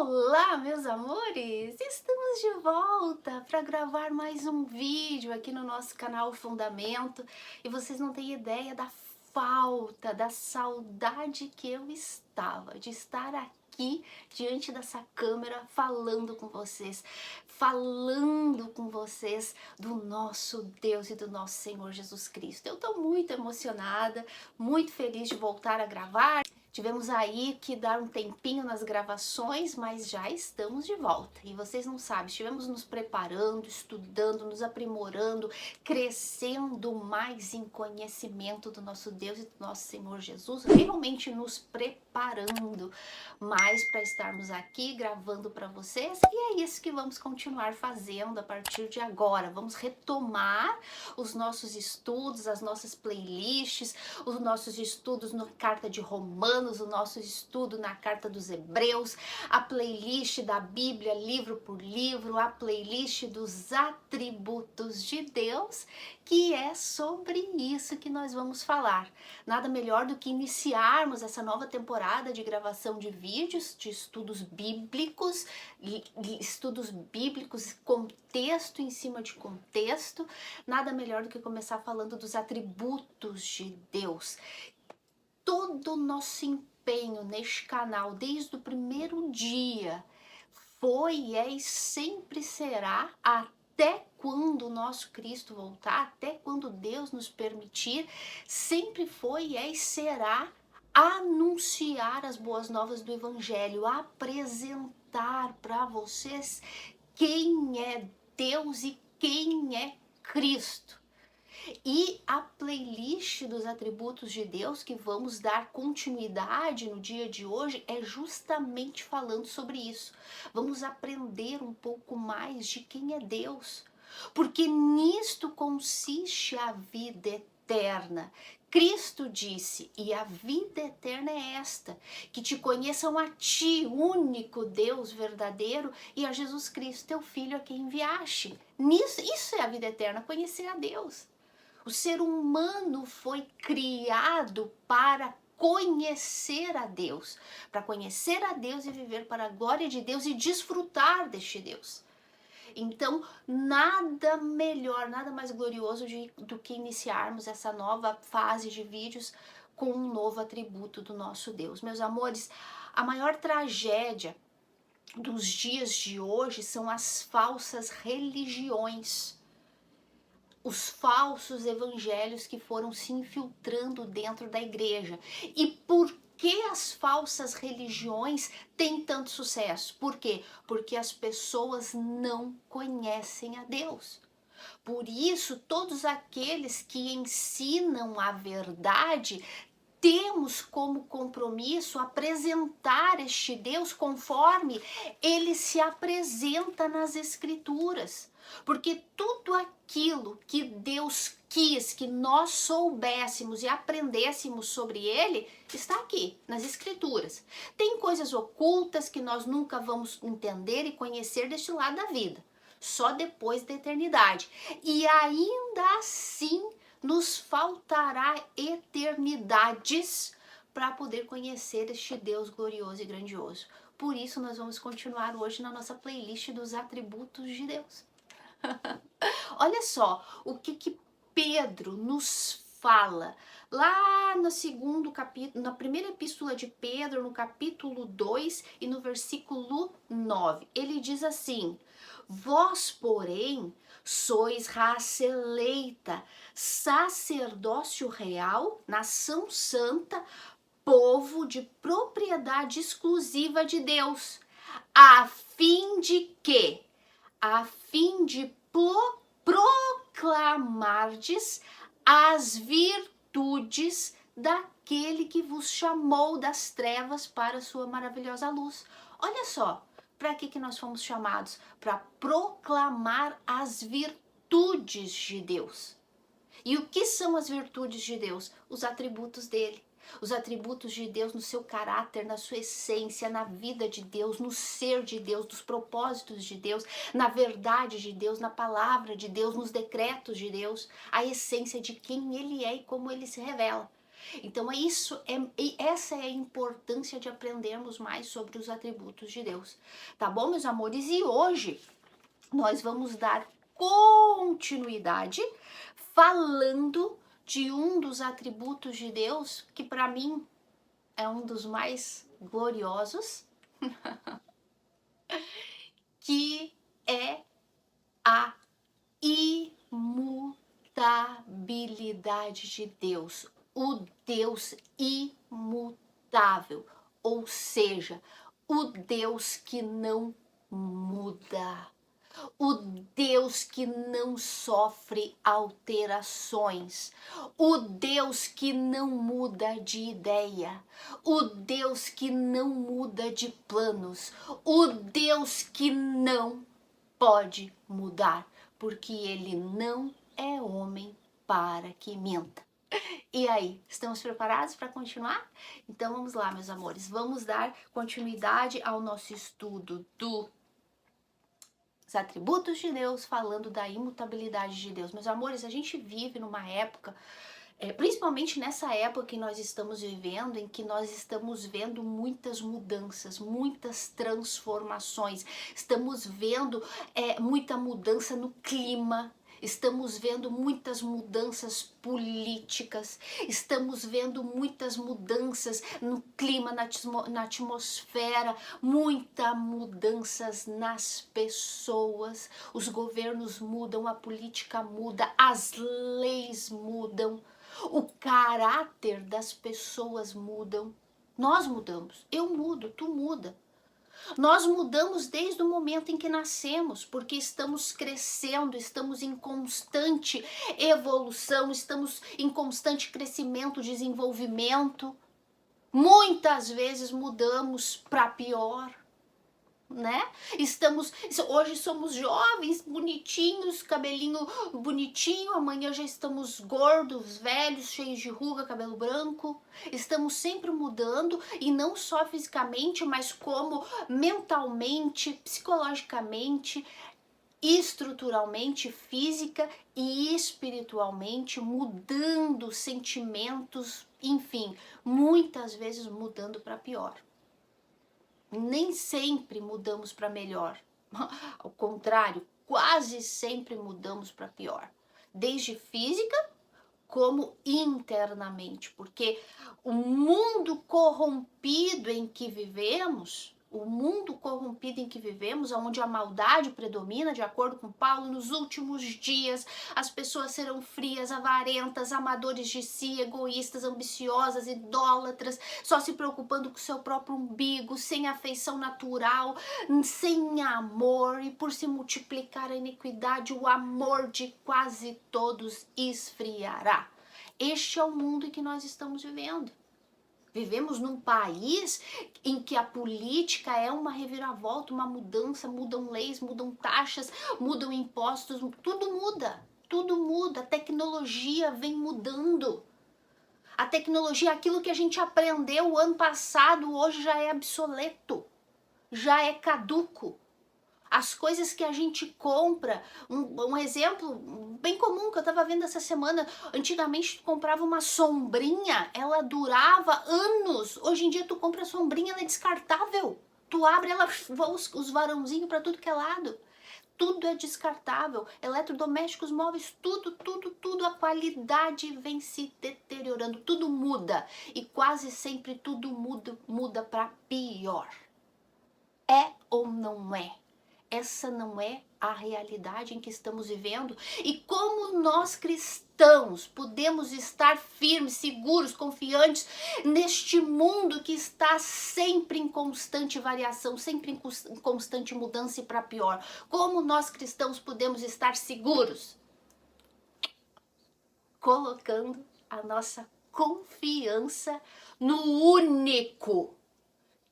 Olá, meus amores! Estamos de volta para gravar mais um vídeo aqui no nosso canal Fundamento e vocês não têm ideia da falta, da saudade que eu estava de estar aqui diante dessa câmera falando com vocês do nosso Deus e do nosso Senhor Jesus Cristo. Eu estou muito emocionada, muito feliz de voltar a gravar. Tivemos aí que dar um tempinho nas gravações, mas já estamos de volta. E vocês não sabem, estivemos nos preparando, estudando, nos aprimorando, crescendo mais em conhecimento do nosso Deus e do nosso Senhor Jesus, realmente nos preparando mais para estarmos aqui gravando para vocês. E é isso que vamos continuar fazendo a partir de agora. Vamos retomar os nossos estudos, as nossas playlists, os nossos estudos na Carta de Romanos, o nosso estudo na Carta dos Hebreus, a playlist da Bíblia livro por livro, a playlist dos atributos de Deus, que é sobre isso que nós vamos falar. Nada melhor do que iniciarmos essa nova temporada de gravação de vídeos, de estudos bíblicos, contexto em cima de contexto. Nada melhor do que começar falando dos atributos de Deus. Todo o nosso empenho neste canal, desde o primeiro dia, foi, é e sempre será, até quando o nosso Cristo voltar, até quando Deus nos permitir, sempre foi, é e será anunciar as boas novas do Evangelho, apresentar para vocês quem é Deus e quem é Cristo. E a playlist dos atributos de Deus que vamos dar continuidade no dia de hoje é justamente falando sobre isso. Vamos aprender um pouco mais de quem é Deus, porque nisto consiste a vida eterna. Cristo disse, e a vida eterna é esta, que te conheçam a ti, único Deus verdadeiro, e a Jesus Cristo, teu Filho, a quem enviaste. Isso é a vida eterna, conhecer a Deus. O ser humano foi criado para conhecer a Deus e viver para a glória de Deus e desfrutar deste Deus. Então, nada melhor, nada mais glorioso do que iniciarmos essa nova fase de vídeos com um novo atributo do nosso Deus. Meus amores, a maior tragédia dos dias de hoje são as falsas religiões, os falsos evangelhos que foram se infiltrando dentro da igreja. E por que as falsas religiões têm tanto sucesso? Por quê? Porque as pessoas não conhecem a Deus. Por isso, todos aqueles que ensinam a verdade, temos como compromisso apresentar este Deus conforme ele se apresenta nas Escrituras. Porque tudo aquilo que Deus quis que nós soubéssemos e aprendêssemos sobre ele está aqui nas Escrituras. Tem coisas ocultas que nós nunca vamos entender e conhecer deste lado da vida, só depois da eternidade. E ainda assim nos faltará eternidades para poder conhecer este Deus glorioso e grandioso. Por isso nós vamos continuar hoje na nossa playlist dos atributos de Deus. Olha só o que Pedro nos fala lá no segundo capítulo, na primeira epístola de Pedro, no capítulo 2 e no versículo 9. Ele diz assim: vós, porém, sois raça eleita, sacerdócio real, nação santa, povo de propriedade exclusiva de Deus, a fim de quê? A fim de proclamardes as virtudes daquele que vos chamou das trevas para a sua maravilhosa luz. Olha só, para que nós fomos chamados? Para proclamar as virtudes de Deus. E o que são as virtudes de Deus? Os atributos dele. Os atributos de Deus no seu caráter, na sua essência, na vida de Deus, no ser de Deus, nos propósitos de Deus, na verdade de Deus, na palavra de Deus, nos decretos de Deus, a essência de quem ele é e como ele se revela. Então essa é a importância de aprendermos mais sobre os atributos de Deus. Tá bom, meus amores? E hoje nós vamos dar continuidade falando de um dos atributos de Deus que para mim é um dos mais gloriosos, que é a imutabilidade de Deus, o Deus imutável, ou seja, o Deus que não muda, o Deus que não sofre alterações, o Deus que não muda de ideia, o Deus que não muda de planos, o Deus que não pode mudar, porque ele não é homem para que minta. E aí, estamos preparados para continuar? Então vamos lá, meus amores, vamos dar continuidade ao nosso estudo dos atributos de Deus, falando da imutabilidade de Deus. Meus amores, a gente vive numa época, principalmente nessa época que nós estamos vivendo, em que nós estamos vendo muitas mudanças, muitas transformações, estamos vendo muita mudança no clima, estamos vendo muitas mudanças políticas, estamos vendo muitas mudanças no clima, na atmosfera, muitas mudanças nas pessoas. Os governos mudam, a política muda, as leis mudam, o caráter das pessoas mudam. Nós mudamos, eu mudo, tu muda. Nós mudamos desde o momento em que nascemos, porque estamos crescendo, estamos em constante evolução, estamos em constante crescimento, desenvolvimento. Muitas vezes mudamos para pior, né? Hoje somos jovens, bonitinhos, cabelinho bonitinho, amanhã já estamos gordos, velhos, cheios de ruga, cabelo branco. Estamos sempre mudando, e não só fisicamente, mas como mentalmente, psicologicamente, estruturalmente, física e espiritualmente, mudando sentimentos, enfim, muitas vezes mudando para pior. Nem sempre mudamos para melhor. Ao contrário, quase sempre mudamos para pior. Desde física como internamente. Porque o mundo corrompido em que vivemos, onde a maldade predomina, de acordo com Paulo, nos últimos dias as pessoas serão frias, avarentas, amadores de si, egoístas, ambiciosas, idólatras, só se preocupando com o seu próprio umbigo, sem afeição natural, sem amor, e por se multiplicar a iniquidade, o amor de quase todos esfriará. Este é o mundo em que nós estamos vivendo. Vivemos num país em que a política é uma reviravolta, uma mudança, mudam leis, mudam taxas, mudam impostos, tudo muda, a tecnologia vem mudando. A tecnologia, aquilo que a gente aprendeu o ano passado, hoje já é obsoleto, já é caduco. As coisas que a gente compra, um exemplo bem comum que eu estava vendo essa semana, antigamente tu comprava uma sombrinha, ela durava anos. Hoje em dia tu compra a sombrinha, ela é descartável. Tu abre, ela voa os varãozinhos para tudo que é lado. Tudo é descartável, eletrodomésticos, móveis, tudo, a qualidade vem se deteriorando, tudo muda, e quase sempre tudo muda para pior. É ou não é? Essa não é a realidade em que estamos vivendo? E como nós cristãos podemos estar firmes, seguros, confiantes neste mundo que está sempre em constante variação, sempre em constante mudança e para pior? Como nós cristãos podemos estar seguros? Colocando a nossa confiança no único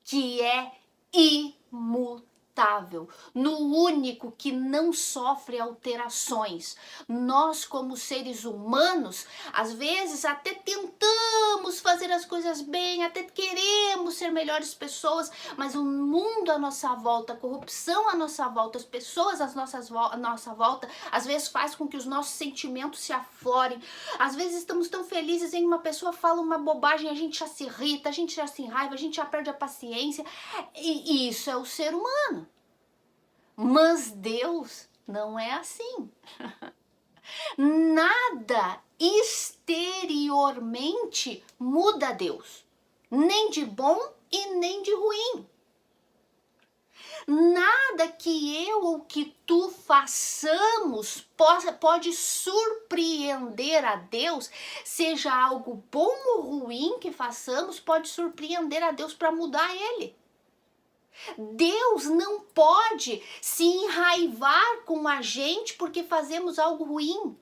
que é imutável. imutável, no único que não sofre alterações. Nós, como seres humanos, às vezes até tentamos fazer as coisas bem, até queremos ser melhores pessoas, mas o mundo à nossa volta, a corrupção à nossa volta, as pessoas à nossa volta, às vezes faz com que os nossos sentimentos se aflorem. Às vezes estamos tão felizes em uma pessoa fala uma bobagem, a gente já se irrita, a gente já se enraiva, a gente já perde a paciência. E isso é o ser humano. Mas Deus não é assim. Nada exteriormente muda Deus, nem de bom e nem de ruim. Nada que eu ou que tu façamos pode surpreender a Deus, seja algo bom ou ruim que façamos, pode surpreender a Deus para mudar ele. Deus não pode se enraivar com a gente porque fazemos algo ruim.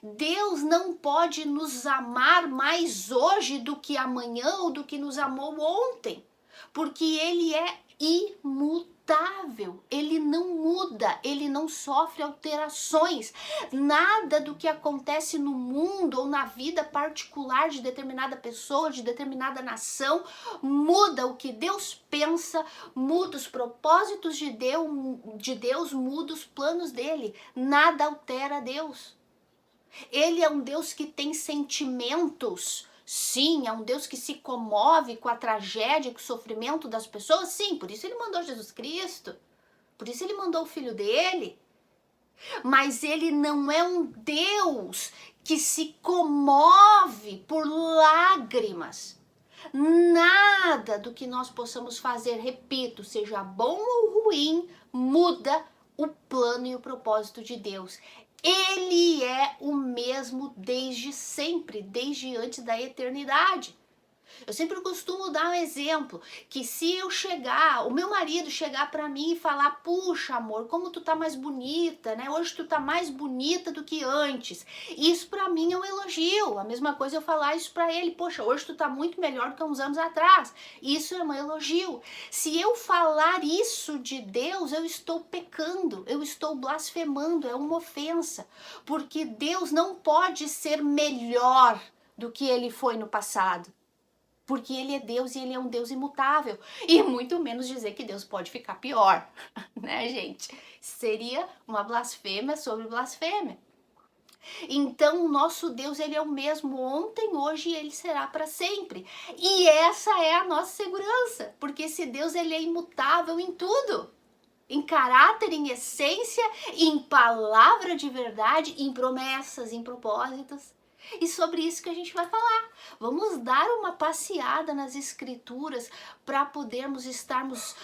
Deus não pode nos amar mais hoje do que amanhã ou do que nos amou ontem, porque Ele é imutável, Ele não muda, Ele não sofre alterações. Nada do que acontece no mundo ou na vida particular de determinada pessoa, de determinada nação, muda o que Deus pensa, muda os propósitos de Deus, muda os planos dele. Nada altera Deus. Ele é um Deus que tem sentimentos, sim, é um Deus que se comove com a tragédia, com o sofrimento das pessoas, sim, por isso ele mandou Jesus Cristo, por isso ele mandou o Filho dele, mas ele não é um Deus que se comove por lágrimas. Nada do que nós possamos fazer, repito, seja bom ou ruim, muda o plano e o propósito de Deus. Ele é o mesmo desde sempre, desde antes da eternidade. Eu sempre costumo dar um exemplo, que se eu chegar, o meu marido chegar pra mim e falar, puxa amor, como tu tá mais bonita, né? Hoje tu tá mais bonita do que antes. Isso pra mim é um elogio. A mesma coisa eu falar isso pra ele, poxa, hoje tu tá muito melhor do que uns anos atrás. Isso é um elogio. Se eu falar isso de Deus, eu estou pecando, eu estou blasfemando, é uma ofensa. Porque Deus não pode ser melhor do que ele foi no passado. Porque ele é Deus e ele é um Deus imutável. E muito menos dizer que Deus pode ficar pior, né, gente? Seria uma blasfêmia sobre blasfêmia. Então, o nosso Deus, ele é o mesmo ontem, hoje e ele será para sempre. E essa é a nossa segurança, porque esse Deus, ele é imutável em tudo. Em caráter, em essência, em palavra de verdade, em promessas, em propósitos. E sobre isso que a gente vai falar. Vamos dar uma passeada nas escrituras para podermos estarmos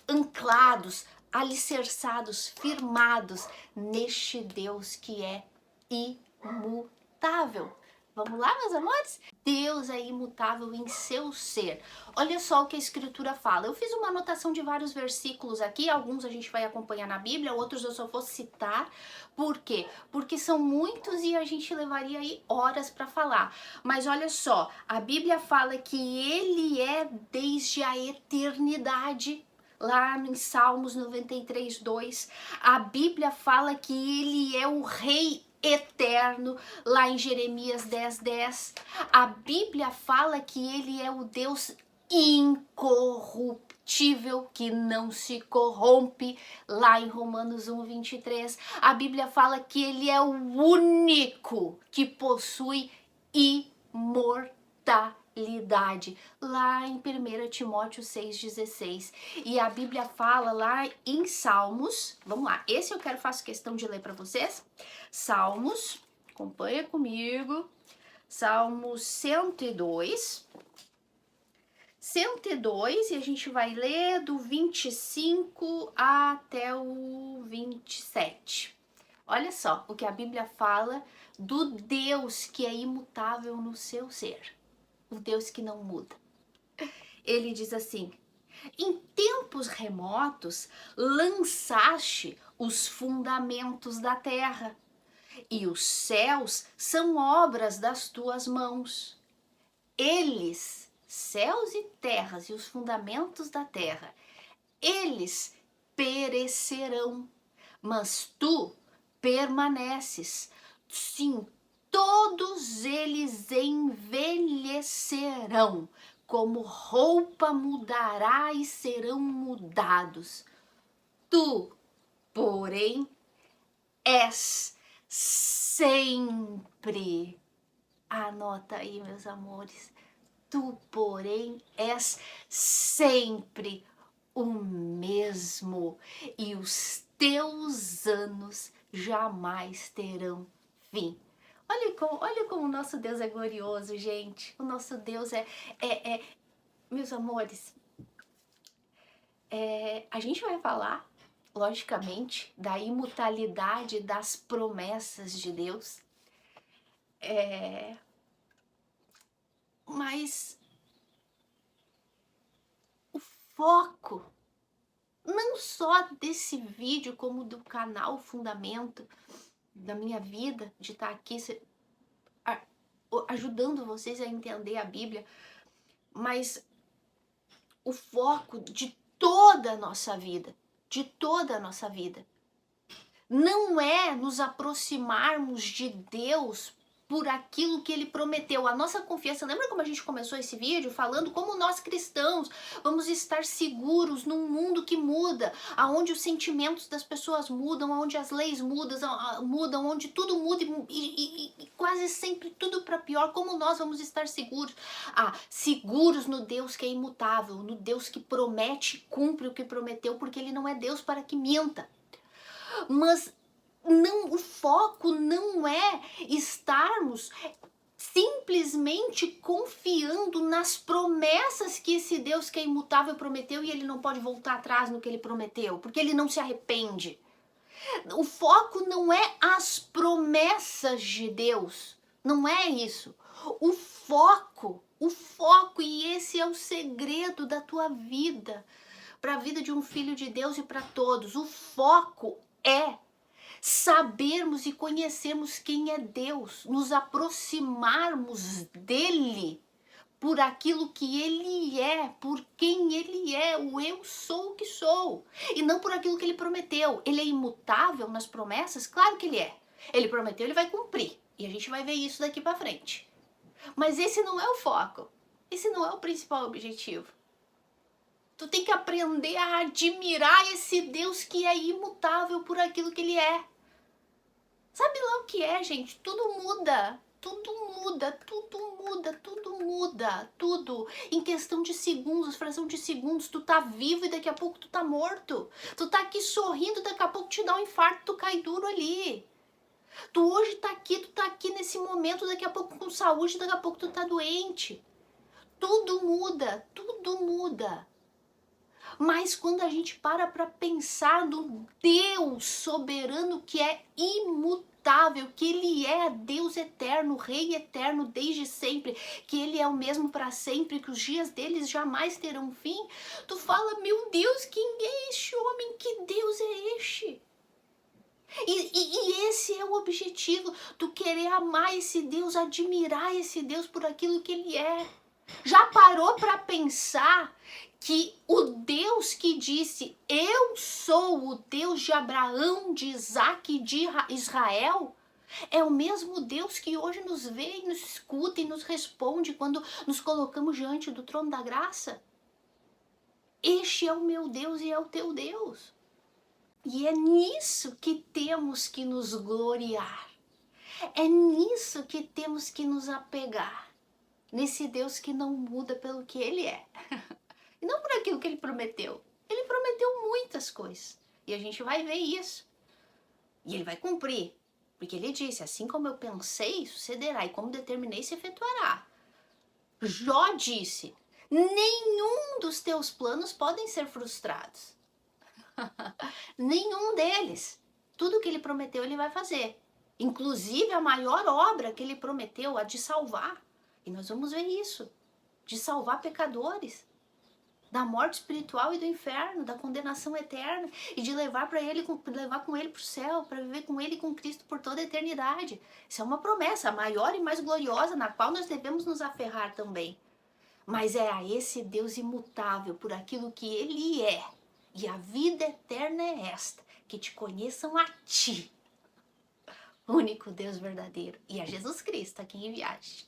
anclados, alicerçados, firmados neste Deus que é imutável. Vamos lá, meus amores? Deus é imutável em seu ser. Olha só o que a Escritura fala. Eu fiz uma anotação de vários versículos aqui, alguns a gente vai acompanhar na Bíblia, outros eu só vou citar. Por quê? Porque são muitos e a gente levaria aí horas para falar. Mas olha só, a Bíblia fala que Ele é desde a eternidade. Lá em Salmos 93, 2, a Bíblia fala que Ele é o Rei eterno, lá em Jeremias 10, 10. A Bíblia fala que ele é o Deus incorruptível, que não se corrompe, lá em Romanos 1, 23. A Bíblia fala que ele é o único que possui imortalidade, lá em 1 Timóteo 6,16. E a Bíblia fala lá em Salmos, vamos lá, esse eu faço questão de ler para vocês. Salmos, acompanha comigo, Salmos 102, e a gente vai ler do 25 até o 27. Olha só o que a Bíblia fala do Deus que é imutável no seu ser, o Deus que não muda. Ele diz assim: em tempos remotos lançaste os fundamentos da terra, e os céus são obras das tuas mãos. Eles, céus e terras e os fundamentos da terra, eles perecerão, mas tu permaneces. Sim, todos eles envelhecerão, como roupa mudará e serão mudados. Tu, porém, és sempre. Anota aí, meus amores. Tu, porém, és sempre o mesmo, e os teus anos jamais terão fim. Olha como o nosso Deus é glorioso, gente. O nosso Deus meus amores, a gente vai falar, logicamente, da imutabilidade das promessas de Deus, mas o foco, não só desse vídeo, como do canal Fundamento, da minha vida, de estar aqui ajudando vocês a entender a Bíblia, mas o foco de toda a nossa vida, não é nos aproximarmos de Deus por aquilo que Ele prometeu. A nossa confiança, lembra como a gente começou esse vídeo falando como nós cristãos vamos estar seguros num mundo que muda, aonde os sentimentos das pessoas mudam, aonde as leis mudam, onde tudo muda e quase sempre tudo para pior. Como nós vamos estar seguros? Seguros no Deus que é imutável, no Deus que promete e cumpre o que prometeu, porque Ele não é Deus para que minta. Mas não, o foco não é estarmos simplesmente confiando nas promessas que esse Deus que é imutável prometeu, e Ele não pode voltar atrás no que Ele prometeu, porque Ele não se arrepende. O foco não é as promessas de Deus, não é isso. O foco, e esse é o segredo da tua vida, para a vida de um filho de Deus e para todos. O foco é sabermos e conhecermos quem é Deus, nos aproximarmos dele por aquilo que ele é, por quem ele é, o eu sou o que sou, e não por aquilo que ele prometeu. Ele é imutável nas promessas? Claro que ele é. Ele prometeu, ele vai cumprir, e a gente vai ver isso daqui para frente. Mas esse não é o foco, esse não é o principal objetivo. Tu tem que aprender a admirar esse Deus que é imutável por aquilo que ele é. Sabe lá o que é, gente? Tudo muda. Tudo. Em questão de segundos, fração de segundos, tu tá vivo e daqui a pouco tu tá morto. Tu tá aqui sorrindo, daqui a pouco te dá um infarto, tu cai duro ali. Tu hoje tá aqui nesse momento, daqui a pouco com saúde, daqui a pouco tu tá doente. Tudo muda. Mas quando a gente para pensar no Deus soberano que é imutável, que Ele é Deus eterno, Rei eterno desde sempre, que Ele é o mesmo para sempre, que os dias deles jamais terão fim, tu fala, meu Deus, quem é este homem? Que Deus é este? E esse é o objetivo, tu querer amar esse Deus, admirar esse Deus por aquilo que Ele é. Já parou para pensar que o Deus que disse, eu sou o Deus de Abraão, de Isaac e de Israel, é o mesmo Deus que hoje nos vê e nos escuta e nos responde quando nos colocamos diante do trono da graça? Este é o meu Deus e é o teu Deus. E é nisso que temos que nos gloriar. É nisso que temos que nos apegar. Nesse Deus que não muda pelo que Ele é. E não por aquilo que Ele prometeu. Ele prometeu muitas coisas. E a gente vai ver isso. E Ele vai cumprir. Porque Ele disse, assim como eu pensei, sucederá. E como determinei, se efetuará. Jó disse, nenhum dos teus planos podem ser frustrados. Nenhum deles. Tudo que Ele prometeu, Ele vai fazer. Inclusive a maior obra que Ele prometeu, a de salvar. E nós vamos ver isso. De salvar pecadores. Da morte espiritual e do inferno, da condenação eterna, e de levar com ele para o céu, para viver com ele e com Cristo por toda a eternidade. Isso é uma promessa, a maior e mais gloriosa, na qual nós devemos nos aferrar também. Mas é a esse Deus imutável, por aquilo que Ele é, E a vida eterna é esta, que te conheçam a ti, único Deus verdadeiro, e a Jesus Cristo, a quem enviaste.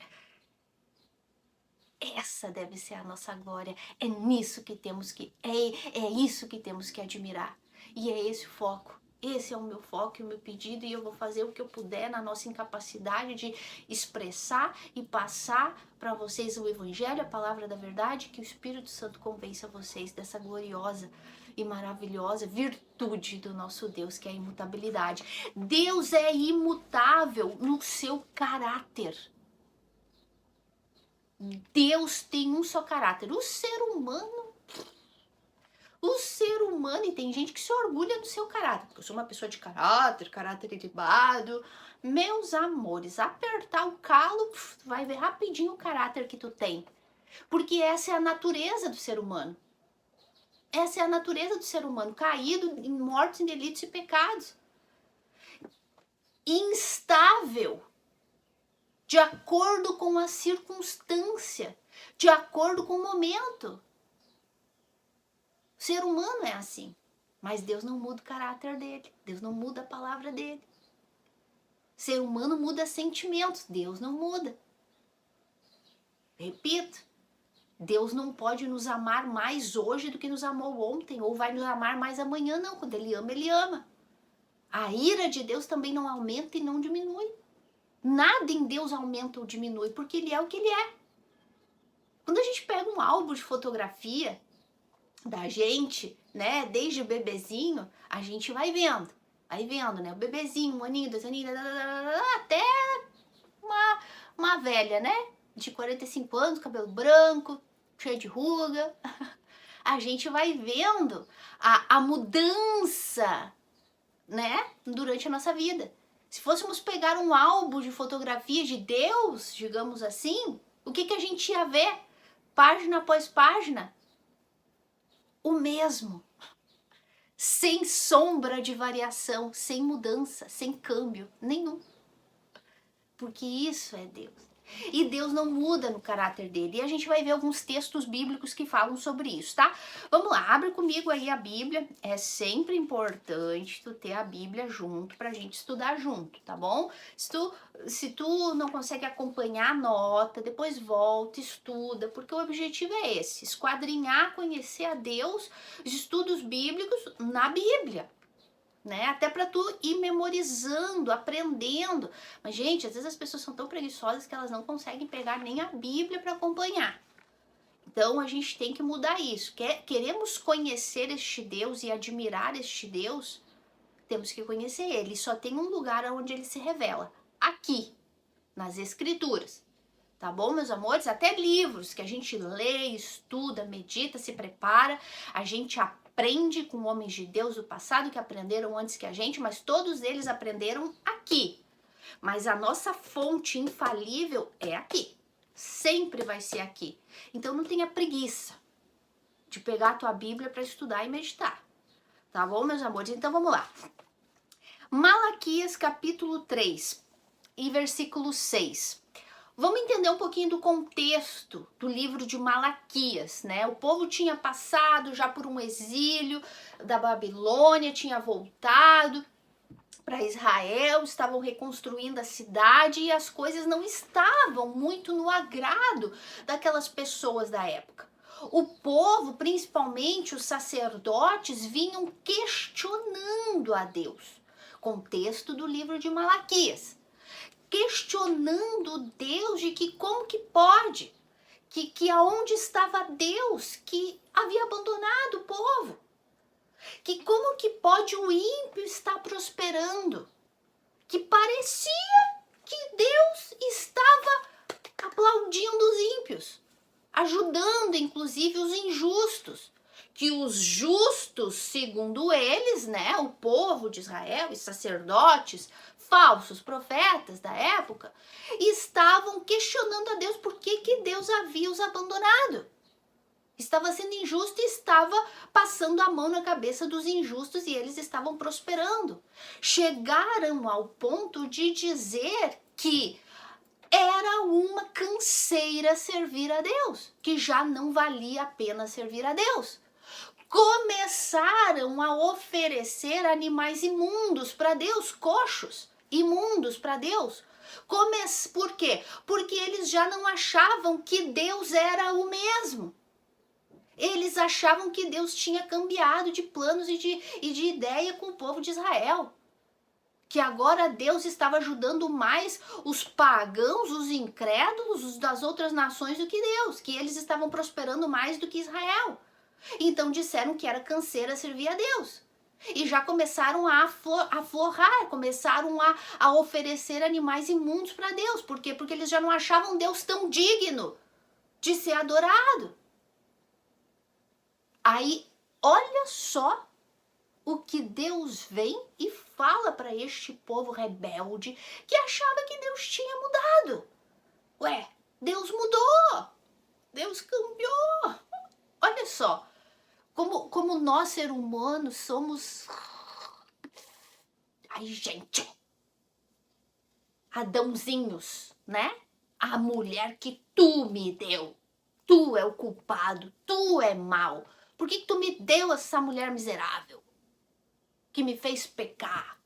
Essa deve ser a nossa glória. É nisso que temos que... É isso que temos que admirar. E é esse o foco. Esse é o meu foco e o meu pedido, e eu vou fazer o que eu puder na nossa incapacidade de expressar e passar para vocês o Evangelho, a palavra da verdade, que o Espírito Santo convença vocês dessa gloriosa e maravilhosa virtude do nosso Deus, que é a imutabilidade. Deus é imutável no seu caráter. Deus tem um só caráter. O ser humano, e tem gente que se orgulha do seu caráter, porque eu sou uma pessoa de caráter elevado. Meus amores, apertar o calo, tu vai ver rapidinho o caráter que tu tem. Porque essa é a natureza do ser humano. Essa é a natureza do ser humano, caído em mortos, em delitos e pecados. Instável. De acordo com a circunstância, de acordo com o momento. O ser humano é assim, mas Deus não muda o caráter dele, Deus não muda a palavra dele. O ser humano muda sentimentos, Deus não muda. Repito, Deus não pode nos amar mais hoje do que nos amou ontem, ou vai nos amar mais amanhã, não. Quando Ele ama, Ele ama. A ira de Deus também não aumenta e não diminui. Nada em Deus aumenta ou diminui, porque Ele é o que Ele é. Quando a gente pega um álbum de fotografia da gente, né, desde o bebezinho, a gente vai vendo, né, o bebezinho, 1 aninho, 2 aninhos, até uma velha, né, de 45 anos, cabelo branco, cheio de ruga. A gente vai vendo a mudança, né, durante a nossa vida. Se fôssemos pegar um álbum de fotografias de Deus, digamos assim, o que a gente ia ver? Página após página, o mesmo. Sem sombra de variação, sem mudança, sem câmbio nenhum. Porque isso é Deus. E Deus não muda no caráter dele. E a gente vai ver alguns textos bíblicos que falam sobre isso, tá? Vamos lá, abre comigo aí a Bíblia. É sempre importante tu ter a Bíblia junto pra gente estudar junto, tá bom? Se tu não consegue acompanhar, anota, depois volta, estuda, porque o objetivo é esse, esquadrinhar, conhecer a Deus, os estudos bíblicos na Bíblia. Né? Até para tu ir memorizando, aprendendo. Mas, gente, às vezes as pessoas são tão preguiçosas que elas não conseguem pegar nem a Bíblia para acompanhar. Então, a gente tem que mudar isso. Queremos conhecer este Deus e admirar este Deus, temos que conhecer Ele. Só tem um lugar onde Ele se revela. Aqui, nas Escrituras. Tá bom, meus amores? Até livros que a gente lê, estuda, medita, se prepara, a gente aprende com homens de Deus do passado que aprenderam antes que a gente, mas todos eles aprenderam aqui. Mas a nossa fonte infalível é aqui. Sempre vai ser aqui. Então não tenha preguiça de pegar a tua Bíblia para estudar e meditar. Tá bom, meus amores? Então vamos lá. Malaquias capítulo 3 e versículo 6. Vamos entender um pouquinho do contexto do livro de Malaquias, né? O povo tinha passado já por um exílio da Babilônia, tinha voltado para Israel, estavam reconstruindo a cidade e as coisas não estavam muito no agrado daquelas pessoas da época. O povo, principalmente os sacerdotes, vinham questionando a Deus. Contexto do livro de Malaquias. Questionando Deus de que como que pode, que aonde estava Deus que havia abandonado o povo, que como que pode o ímpio estar prosperando, que parecia que Deus estava aplaudindo os ímpios, ajudando inclusive os injustos, que os justos, segundo eles, né, o povo de Israel e sacerdotes, falsos profetas da época, estavam questionando a Deus por que Deus havia os abandonado. Estava sendo injusto e estava passando a mão na cabeça dos injustos e eles estavam prosperando. Chegaram ao ponto de dizer que era uma canseira servir a Deus, que já não valia a pena servir a Deus. começaram a oferecer animais imundos para Deus, coxos, imundos para Deus. Por quê? Porque eles já não achavam que Deus era o mesmo. Eles achavam que Deus tinha cambiado de planos e de ideia com o povo de Israel. Que agora Deus estava ajudando mais os pagãos, os incrédulos, os das outras nações do que Deus. Que eles estavam prosperando mais do que Israel. Então disseram que era canseira servir a Deus. E já começaram a forrar, começaram a oferecer animais imundos para Deus. Por quê? Porque eles já não achavam Deus tão digno de ser adorado. Aí, olha só o que Deus vem e fala para este povo rebelde que achava que Deus tinha mudado. Ué, Deus mudou. Deus cambiou. Olha só. Como nós, seres humanos, somos... Ai, gente. Adãozinhos, né? A mulher que tu me deu. Tu é o culpado. Tu é mau. Por que tu me deu essa mulher miserável? Que me fez pecar.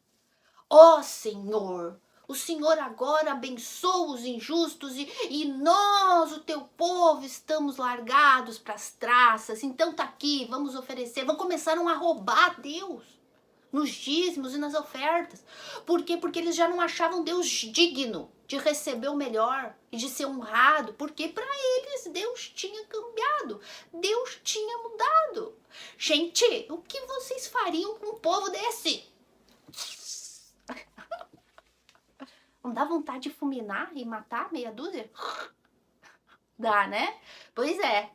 Ó Senhor, o Senhor agora abençoa os injustos e nós, o teu povo, estamos largados para as traças. Então tá aqui, vamos oferecer. Começaram a roubar Deus nos dízimos e nas ofertas. Por quê? Porque eles já não achavam Deus digno de receber o melhor e de ser honrado. Porque para eles Deus tinha cambiado, Deus tinha mudado. Gente, o que vocês fariam com um povo desse? Não dá vontade de fulminar e matar meia dúzia? Dá, né? Pois é.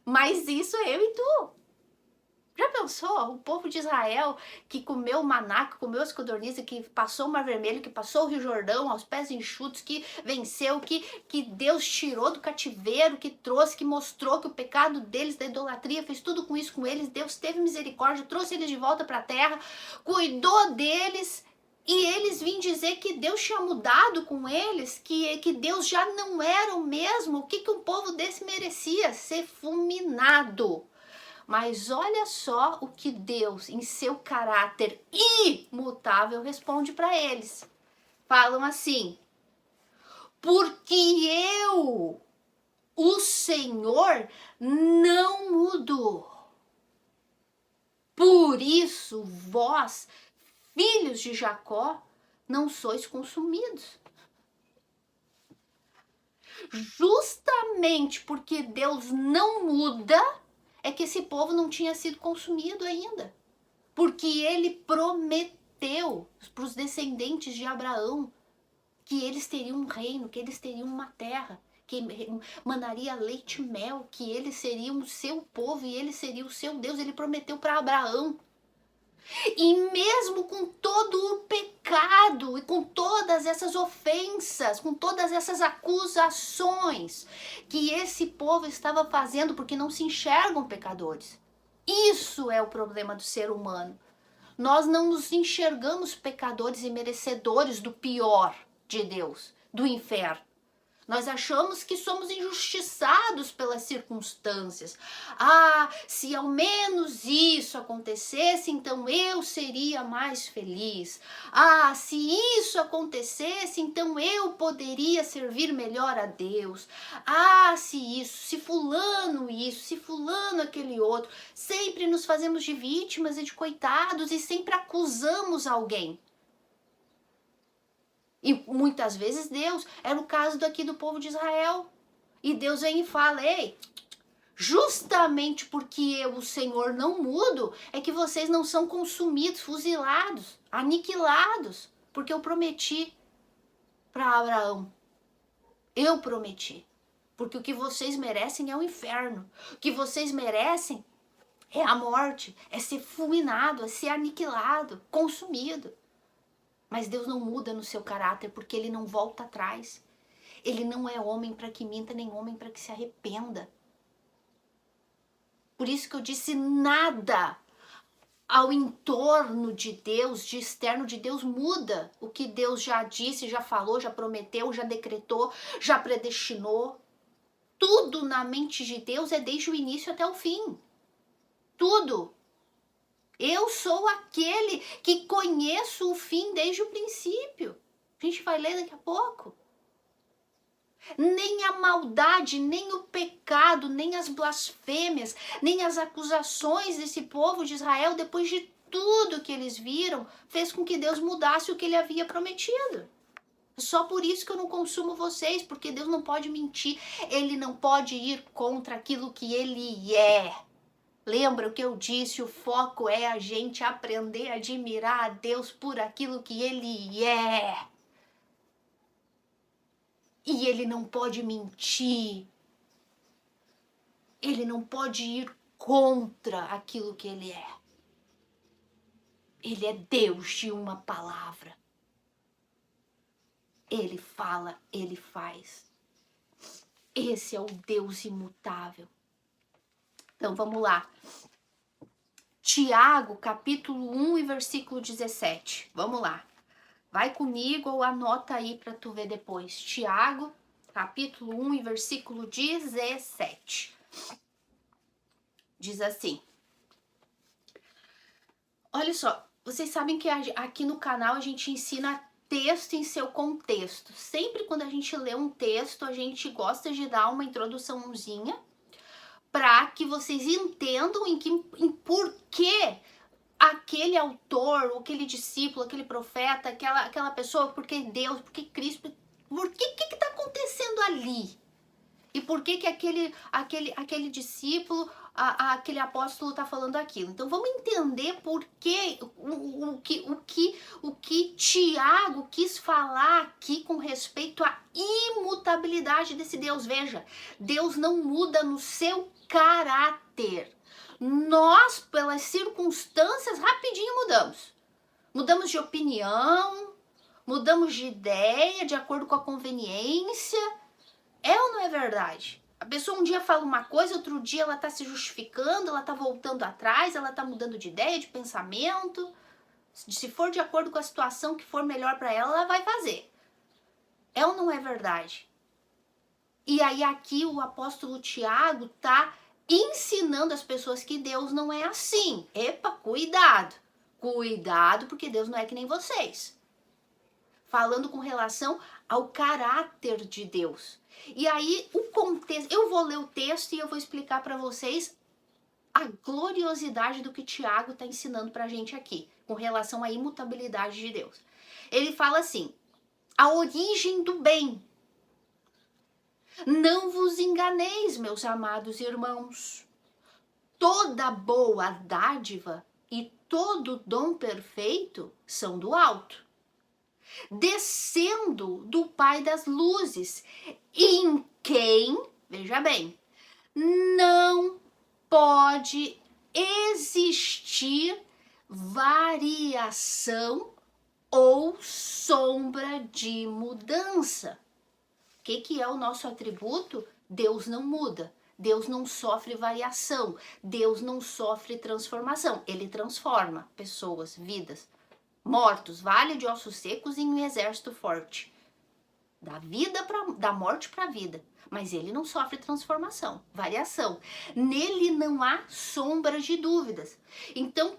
Mas isso eu e tu. Já pensou? O povo de Israel que comeu o maná, que comeu as codornizes, que passou o Mar Vermelho, que passou o Rio Jordão aos pés enxutos, que venceu, que Deus tirou do cativeiro, que trouxe, que mostrou que o pecado deles, da idolatria, fez tudo com isso com eles. Deus teve misericórdia, trouxe eles de volta para a terra, cuidou deles. E eles vêm dizer que Deus tinha mudado com eles, que Deus já não era o mesmo. O que um povo desse merecia? Ser fulminado. Mas olha só o que Deus, em seu caráter imutável, responde para eles. Falam assim: porque eu, o Senhor, não mudo. Por isso vós, filhos de Jacó, não sois consumidos. Justamente porque Deus não muda, é que esse povo não tinha sido consumido ainda. Porque ele prometeu para os descendentes de Abraão que eles teriam um reino, que eles teriam uma terra, que mandaria leite e mel, que eles seriam o seu povo e ele seria o seu Deus. Ele prometeu para Abraão. E mesmo com todo o pecado e com todas essas ofensas, com todas essas acusações que esse povo estava fazendo, porque não se enxergam pecadores. Isso é o problema do ser humano. Nós não nos enxergamos pecadores e merecedores do pior de Deus, do inferno. Nós achamos que somos injustiçados pelas circunstâncias. Ah, se ao menos isso acontecesse, então eu seria mais feliz. Ah, se isso acontecesse, então eu poderia servir melhor a Deus. Ah, se fulano isso, se fulano aquele outro. Sempre nos fazemos de vítimas e de coitados e sempre acusamos alguém. E muitas vezes Deus, era o caso daqui do povo de Israel. E Deus vem e fala: ei, justamente porque eu, o Senhor, não mudo, é que vocês não são consumidos, fuzilados, aniquilados. Porque eu prometi para Abraão. Eu prometi. Porque o que vocês merecem é o inferno. O que vocês merecem é a morte, é ser fulminado, é ser aniquilado, consumido. Mas Deus não muda no seu caráter, porque ele não volta atrás. Ele não é homem para que minta, nem homem para que se arrependa. Por isso que eu disse, nada ao entorno de Deus, de externo de Deus, muda. O que Deus já disse, já falou, já prometeu, já decretou, já predestinou. Tudo na mente de Deus é desde o início até o fim. Tudo. Eu sou aquele que conheço o fim desde o princípio. A gente vai ler daqui a pouco. Nem a maldade, nem o pecado, nem as blasfêmias, nem as acusações desse povo de Israel, depois de tudo que eles viram, fez com que Deus mudasse o que ele havia prometido. Só por isso que eu não consumo vocês, porque Deus não pode mentir, ele não pode ir contra aquilo que ele é. Lembra o que eu disse, o foco é a gente aprender a admirar a Deus por aquilo que ele é. E ele não pode mentir. Ele não pode ir contra aquilo que ele é. Ele é Deus de uma palavra. Ele fala, ele faz. Esse é o Deus imutável. Então vamos lá. Tiago, capítulo 1 e versículo 17. Vamos lá. Vai comigo ou anota aí para tu ver depois. Tiago, capítulo 1 e versículo 17. Diz assim. Olha só, vocês sabem que aqui no canal a gente ensina texto em seu contexto. Sempre quando a gente lê um texto, a gente gosta de dar uma introduçãozinha para que vocês entendam em por que aquele autor, aquele discípulo, aquele profeta, aquela pessoa, porque Deus, porque Cristo, por que está acontecendo ali? E por que aquele discípulo, aquele apóstolo está falando aquilo? Então vamos entender por que o que Tiago quis falar aqui com respeito à imutabilidade desse Deus. Veja, Deus não muda no seu caráter. Nós, pelas circunstâncias, rapidinho mudamos. Mudamos de opinião, mudamos de ideia de acordo com a conveniência. É ou não é verdade? A pessoa um dia fala uma coisa, outro dia ela tá se justificando, ela tá voltando atrás, ela tá mudando de ideia, de pensamento. Se for de acordo com a situação que for melhor para ela, ela vai fazer. É ou não é verdade? E aí aqui o apóstolo Tiago tá ensinando as pessoas que Deus não é assim. Epa, cuidado. Cuidado, porque Deus não é que nem vocês. Falando com relação ao caráter de Deus. E aí o contexto, eu vou ler o texto e eu vou explicar para vocês a gloriosidade do que Tiago está ensinando para a gente aqui, com relação à imutabilidade de Deus. Ele fala assim, a origem do bem. Não vos enganeis, meus amados irmãos. Toda boa dádiva e todo dom perfeito são do alto, descendo do Pai das luzes, em quem, veja bem, não pode existir variação ou sombra de mudança. O que é o nosso atributo? Deus não muda. Deus não sofre variação. Deus não sofre transformação. Ele transforma pessoas, vidas. Mortos, vale de ossos secos em um exército forte. Da morte para a vida. Mas ele não sofre transformação, variação. Nele não há sombra de dúvidas. Então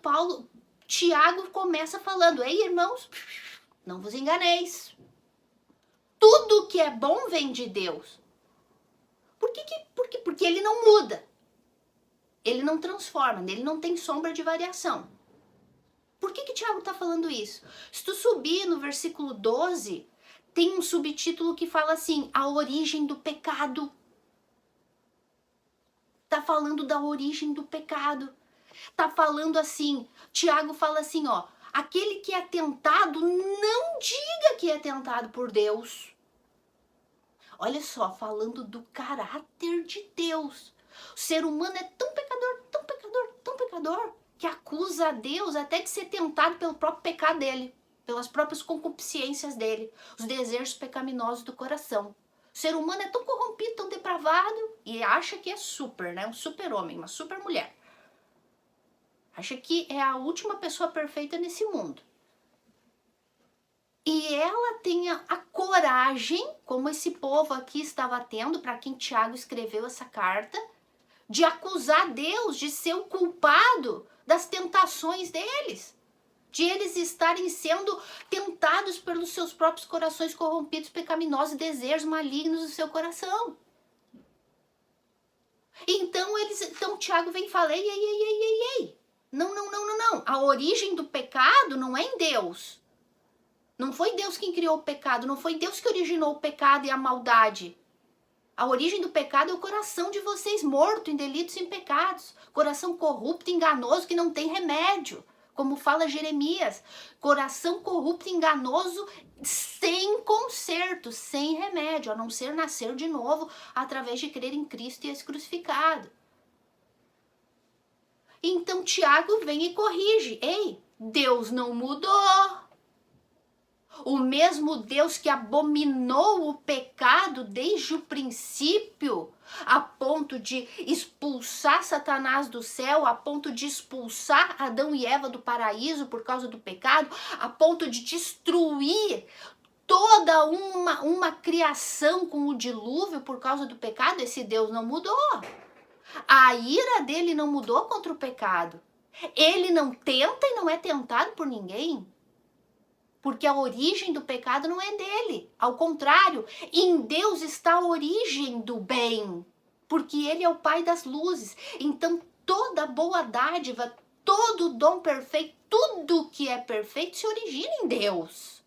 Tiago começa falando, ei irmãos, não vos enganeis. Tudo que é bom vem de Deus. Por quê? Porque ele não muda. Ele não transforma, nele não tem sombra de variação. Por que Tiago está falando isso? Se tu subir no versículo 12, tem um subtítulo que fala assim, a origem do pecado. Tá falando da origem do pecado. Tá falando assim, Tiago fala assim, ó, aquele que é tentado, não diga que é tentado por Deus. Olha só, falando do caráter de Deus. O ser humano é tão pecador, tão pecador, tão pecador, que acusa a Deus até de ser tentado pelo próprio pecado dele, pelas próprias concupiscências dele, os desejos pecaminosos do coração. O ser humano é tão corrompido, tão depravado, e acha que é super, né? Um super homem, uma super mulher. Acha que é a última pessoa perfeita nesse mundo. E ela tem a coragem, como esse povo aqui estava tendo, para quem Tiago escreveu essa carta, de acusar Deus de ser o culpado das tentações deles, de eles estarem sendo tentados pelos seus próprios corações corrompidos, pecaminosos e desejos malignos do seu coração. Então Tiago vem e fala, ei. Não. A origem do pecado não é em Deus. Não foi Deus quem criou o pecado, não foi Deus que originou o pecado e a maldade. A origem do pecado é o coração de vocês morto em delitos e em pecados. Coração corrupto, enganoso, que não tem remédio. Como fala Jeremias, coração corrupto, enganoso, sem conserto, sem remédio, a não ser nascer de novo através de crer em Cristo e esse crucificado. Então Tiago vem e corrige. Ei, Deus não mudou. O mesmo Deus que abominou o pecado desde o princípio, a ponto de expulsar Satanás do céu, a ponto de expulsar Adão e Eva do paraíso por causa do pecado, a ponto de destruir toda uma criação com o dilúvio por causa do pecado, esse Deus não mudou. A ira dele não mudou contra o pecado. Ele não tenta e não é tentado por ninguém. Porque a origem do pecado não é dele. Ao contrário, em Deus está a origem do bem. Porque ele é o Pai das luzes. Então toda boa dádiva, todo dom perfeito, tudo que é perfeito se origina em Deus.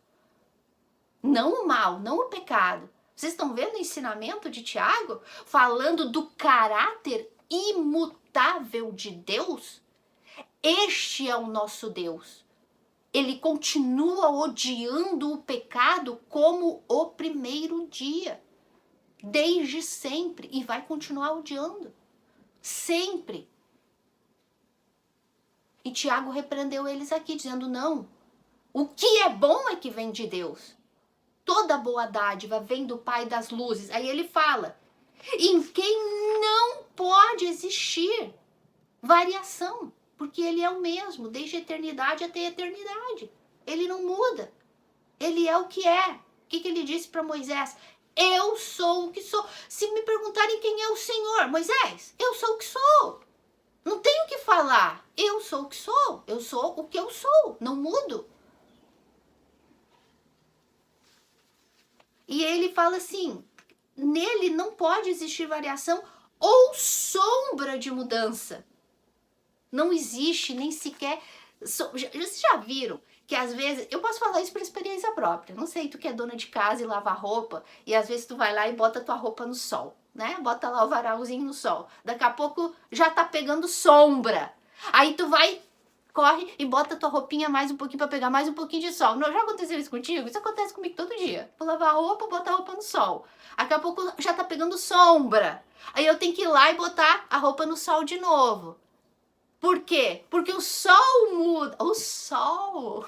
Não o mal, não o pecado. Vocês estão vendo o ensinamento de Tiago? Falando do caráter imutável de Deus? Este é o nosso Deus. Ele continua odiando o pecado como o primeiro dia. Desde sempre. E vai continuar odiando. Sempre. E Tiago repreendeu eles aqui, dizendo, não. O que é bom é que vem de Deus. Toda boa dádiva vem do Pai das luzes. Aí ele fala, em quem não pode existir variação. Porque ele é o mesmo, desde a eternidade até a eternidade. Ele não muda. Ele é o que é. O que ele disse para Moisés? Eu sou o que sou. Se me perguntarem quem é o Senhor, Moisés, eu sou o que sou. Não tenho o que falar. Eu sou o que sou. Eu sou o que eu sou. Não mudo. E ele fala assim, nele não pode existir variação ou sombra de mudança. Não existe nem sequer... Vocês já viram que às vezes... Eu posso falar isso por experiência própria. Não sei, tu que é dona de casa e lava roupa, e às vezes tu vai lá e bota tua roupa no sol, né? Bota lá o varalzinho no sol. Daqui a pouco já tá pegando sombra. Aí tu vai, corre e bota tua roupinha mais um pouquinho pra pegar mais um pouquinho de sol. Não, já aconteceu isso contigo? Isso acontece comigo todo dia. Vou lavar a roupa, botar a roupa no sol. Daqui a pouco já tá pegando sombra. Aí eu tenho que ir lá e botar a roupa no sol de novo. Por quê? Porque o sol muda. O sol!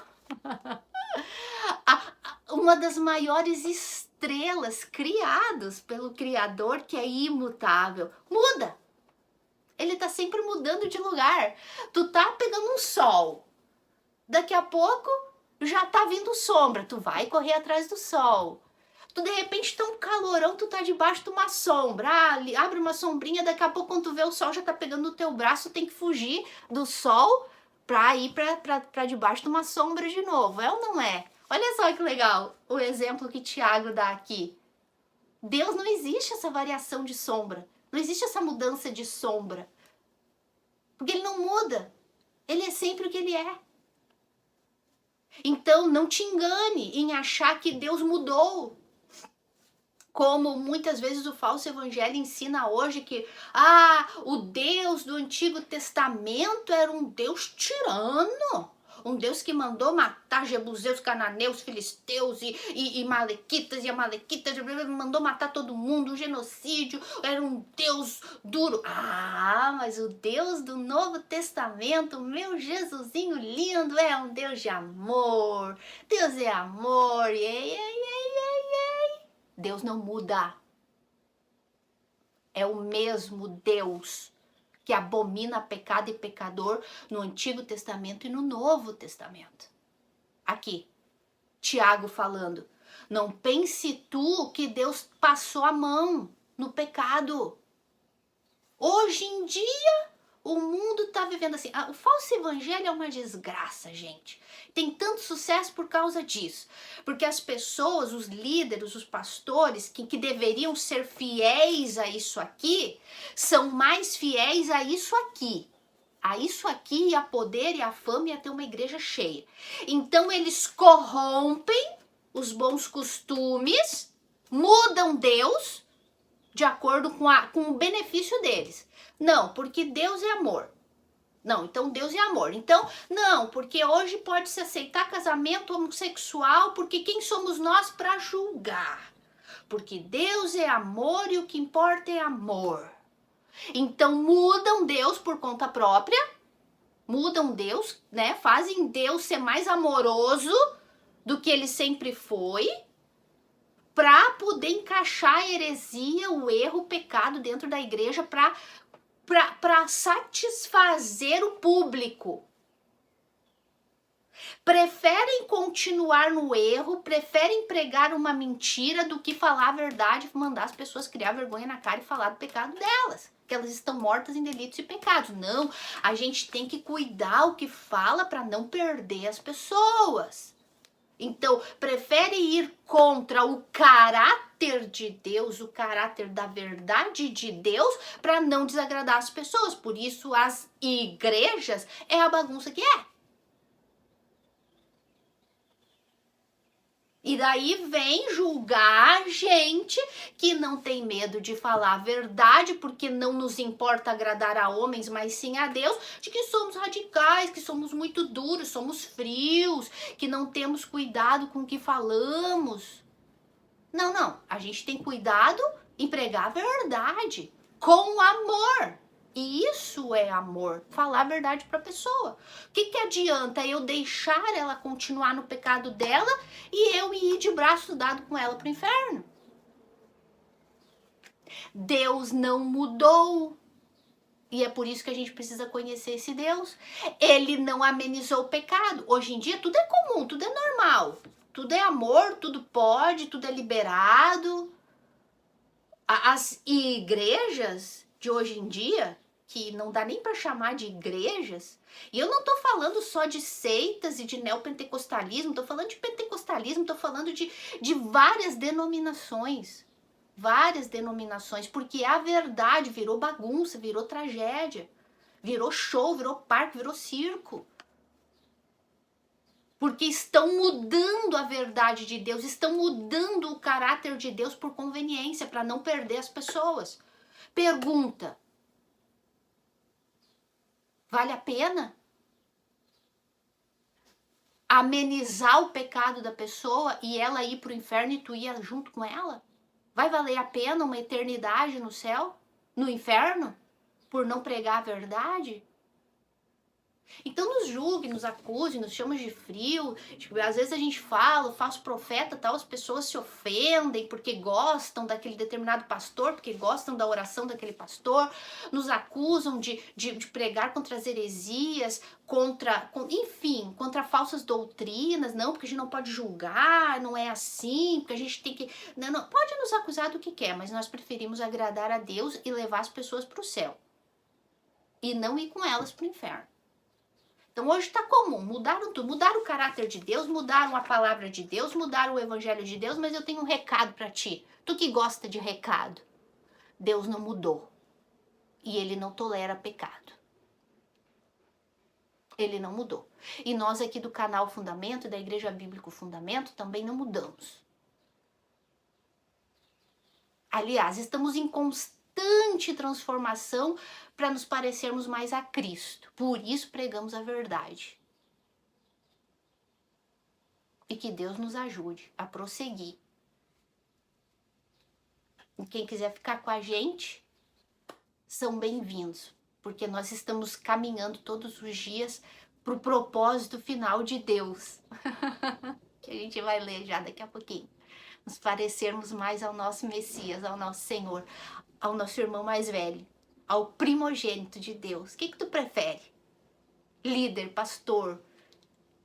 Uma das maiores estrelas criadas pelo Criador, que é imutável, muda. Ele tá sempre mudando de lugar. Tu tá pegando um sol. Daqui a pouco já tá vindo sombra. Tu vai correr atrás do sol. Tu de repente tá um calorão, tu tá debaixo de uma sombra, abre uma sombrinha, daqui a pouco quando tu vê o sol já tá pegando no teu braço, tem que fugir do sol pra ir pra debaixo de uma sombra de novo, é ou não é? Olha só que legal o exemplo que Tiago dá aqui. Deus não existe essa variação de sombra, não existe essa mudança de sombra, porque ele não muda, ele é sempre o que ele é. Então não te engane em achar que Deus mudou. Como muitas vezes o falso evangelho ensina hoje que o Deus do Antigo Testamento era um Deus tirano. Um Deus que mandou matar jebuseus, cananeus, filisteus e malequitas e amalequitas, mandou matar todo mundo, um genocídio, era um Deus duro. Mas o Deus do Novo Testamento, meu Jesusinho lindo, é um Deus de amor. Deus é amor, Deus não muda. É o mesmo Deus que abomina pecado e pecador no Antigo Testamento e no Novo Testamento. Aqui, Tiago falando, não pense tu que Deus passou a mão no pecado. Hoje em dia, o mundo tá vivendo assim. O falso evangelho é uma desgraça, gente. Tem tanto sucesso por causa disso. Porque as pessoas, os líderes, os pastores, que deveriam ser fiéis a isso aqui, são mais fiéis a isso aqui. A isso aqui, a poder e a fama e a ter uma igreja cheia. Então eles corrompem os bons costumes, mudam Deus de acordo com o benefício deles. Não, porque Deus é amor. Não, então Deus é amor. Então, não, porque hoje pode se aceitar casamento homossexual, porque quem somos nós para julgar? Porque Deus é amor e o que importa é amor. Então mudam Deus por conta própria, mudam Deus, né? Fazem Deus ser mais amoroso do que ele sempre foi, para poder encaixar a heresia, o erro, o pecado dentro da igreja, para satisfazer o público. Preferem continuar no erro, preferem pregar uma mentira do que falar a verdade, mandar as pessoas criar vergonha na cara e falar do pecado delas, que elas estão mortas em delitos e pecados. Não, a gente tem que cuidar o que fala para não perder as pessoas. Então, prefere ir contra o caráter de Deus, o caráter da verdade de Deus, para não desagradar as pessoas. Por isso, as igrejas é a bagunça que é. E daí vem julgar gente que não tem medo de falar a verdade, porque não nos importa agradar a homens, mas sim a Deus, de que somos radicais, que somos muito duros, somos frios, que não temos cuidado com o que falamos. Não, não. A gente tem cuidado em pregar a verdade, com amor. E isso é amor, falar a verdade para a pessoa. O que adianta eu deixar ela continuar no pecado dela e eu ir de braço dado com ela para o inferno? Deus não mudou. E é por isso que a gente precisa conhecer esse Deus. Ele não amenizou o pecado. Hoje em dia tudo é comum, tudo é normal. Tudo é amor, tudo pode, tudo é liberado. As igrejas de hoje em dia, que não dá nem para chamar de igrejas, e eu não tô falando só de seitas e de neopentecostalismo, tô falando de pentecostalismo, tô falando de várias denominações, porque a verdade virou bagunça, virou tragédia, virou show, virou parque, virou circo. Porque estão mudando a verdade de Deus, estão mudando o caráter de Deus por conveniência, para não perder as pessoas. Pergunta: vale a pena amenizar o pecado da pessoa e ela ir para o inferno e tu ir junto com ela? Vai valer a pena uma eternidade no céu, no inferno, por não pregar a verdade? Então nos julgue, nos acuse, nos chama de frio. Tipo, às vezes a gente fala, faço profeta, tal, as pessoas se ofendem porque gostam daquele determinado pastor, porque gostam da oração daquele pastor, nos acusam de pregar contra as heresias, enfim, contra falsas doutrinas, não, porque a gente não pode julgar, não é assim, porque a gente tem que... Não, pode nos acusar do que quer, mas nós preferimos agradar a Deus e levar as pessoas para o céu. E não ir com elas para o inferno. Então hoje está comum, mudaram tudo, mudaram o caráter de Deus, mudaram a palavra de Deus, mudaram o evangelho de Deus, mas eu tenho um recado para ti. Tu que gosta de recado, Deus não mudou e Ele não tolera pecado. Ele não mudou. E nós aqui do canal Fundamento, da Igreja Bíblico Fundamento, também não mudamos. Aliás, estamos em constante transformação para nos parecermos mais a Cristo. Por isso pregamos a verdade. E que Deus nos ajude a prosseguir. E quem quiser ficar com a gente, são bem-vindos. Porque nós estamos caminhando todos os dias para o propósito final de Deus. Que a gente vai ler já daqui a pouquinho. Nos parecermos mais ao nosso Messias, ao nosso Senhor, ao nosso irmão mais velho, ao primogênito de Deus. O que tu prefere? Líder, pastor,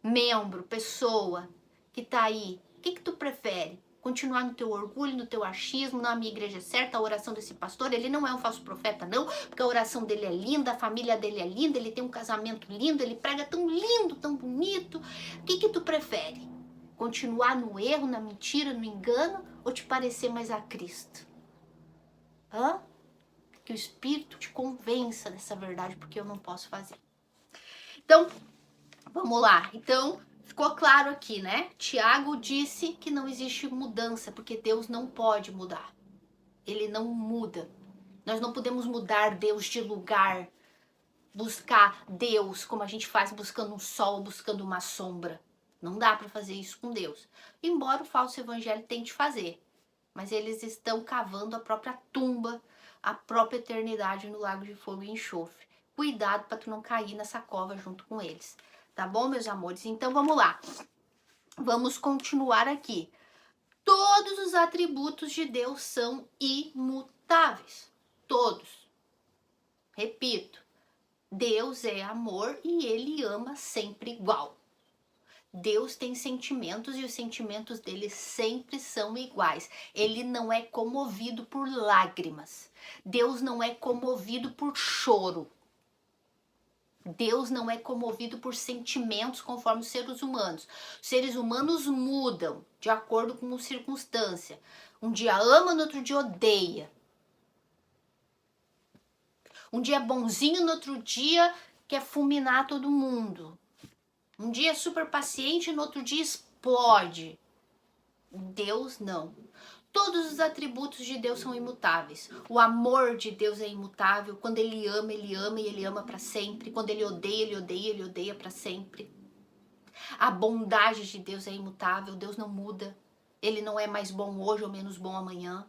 membro, pessoa que tá aí. O que tu prefere? continuar no teu orgulho, no teu achismo, na minha igreja é certa, a oração desse pastor, ele não é um falso profeta não, porque a oração dele é linda, a família dele é linda, ele tem um casamento lindo, ele prega tão lindo, tão bonito. O que tu prefere? Continuar no erro, na mentira, no engano, ou te parecer mais a Cristo? Que o Espírito te convença dessa verdade, porque eu não posso fazer. Então, vamos lá. Então, ficou claro aqui, né? Tiago disse que não existe mudança, porque Deus não pode mudar. Ele não muda. Nós não podemos mudar Deus de lugar, buscar Deus como a gente faz buscando um sol, buscando uma sombra. Não dá para fazer isso com Deus. Embora o falso evangelho tente fazer. Mas eles estão cavando a própria tumba, a própria eternidade no lago de fogo e enxofre. Cuidado para tu não cair nessa cova junto com eles. Tá bom, meus amores? Então vamos lá. Vamos continuar aqui. Todos os atributos de Deus são imutáveis. Todos. Repito. Deus é amor e ele ama sempre igual. Deus tem sentimentos e os sentimentos dele sempre são iguais. Ele não é comovido por lágrimas. Deus não é comovido por choro. Deus não é comovido por sentimentos conforme os seres humanos. Os seres humanos mudam de acordo com a circunstância. Um dia ama, no outro dia odeia. Um dia é bonzinho, no outro dia quer fulminar todo mundo. Um dia é super paciente, no outro dia explode. Deus não. Todos os atributos de Deus são imutáveis. O amor de Deus é imutável. Quando ele ama e ele ama para sempre. Quando ele odeia, ele odeia para sempre. A bondade de Deus é imutável. Deus não muda. Ele não é mais bom hoje ou menos bom amanhã.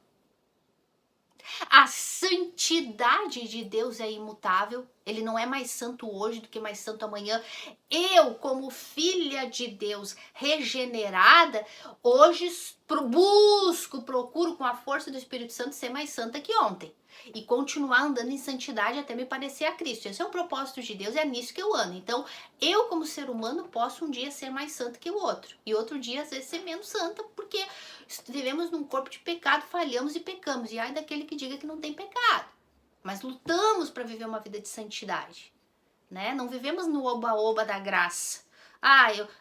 A santidade de Deus é imutável. Ele não é mais santo hoje do que mais santo amanhã. Eu, como filha de Deus regenerada, hoje procuro com a força do Espírito Santo ser mais santa que ontem. E continuar andando em santidade até me parecer a Cristo. Esse é o propósito de Deus, é nisso que eu ando. Então, eu como ser humano posso um dia ser mais santo que o outro. E outro dia, às vezes, ser menos santa, porque vivemos num corpo de pecado, falhamos e pecamos. E ai daquele que diga que não tem pecado. Mas lutamos para viver uma vida de santidade. Né? Não vivemos no oba-oba da graça.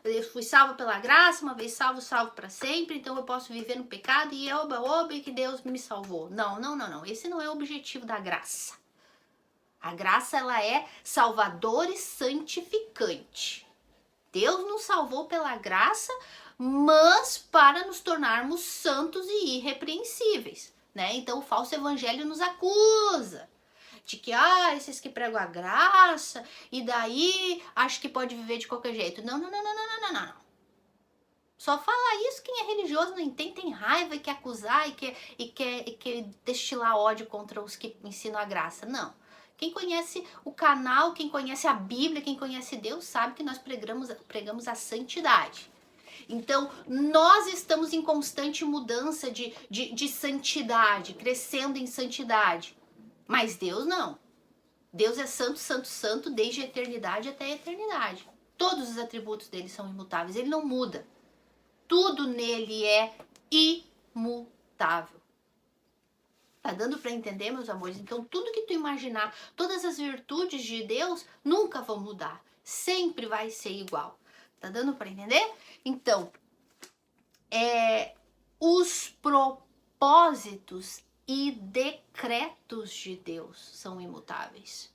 Eu fui salvo pela graça, uma vez salvo, salvo para sempre, então eu posso viver no pecado e oba-oba e que Deus me salvou. Não. Esse não é o objetivo da graça. A graça, ela é salvadora e santificante. Deus nos salvou pela graça, mas para nos tornarmos santos e irrepreensíveis. Né? Então o falso evangelho nos acusa de que, esses que pregam a graça, e daí acho que pode viver de qualquer jeito. Não. Só fala isso quem é religioso, não entende, tem raiva e quer acusar e quer destilar ódio contra os que ensinam a graça. Não. Quem conhece o canal, quem conhece a Bíblia, quem conhece Deus, sabe que nós pregamos a santidade. Então, nós estamos em constante mudança de santidade, crescendo em santidade. Mas Deus não. Deus é santo, santo, santo, desde a eternidade até a eternidade. Todos os atributos dele são imutáveis, ele não muda. Tudo nele é imutável. Tá dando para entender, meus amores? Então, tudo que tu imaginar, todas as virtudes de Deus nunca vão mudar. Sempre vai ser igual. Tá dando para entender? Então, os propósitos e decretos de Deus são imutáveis.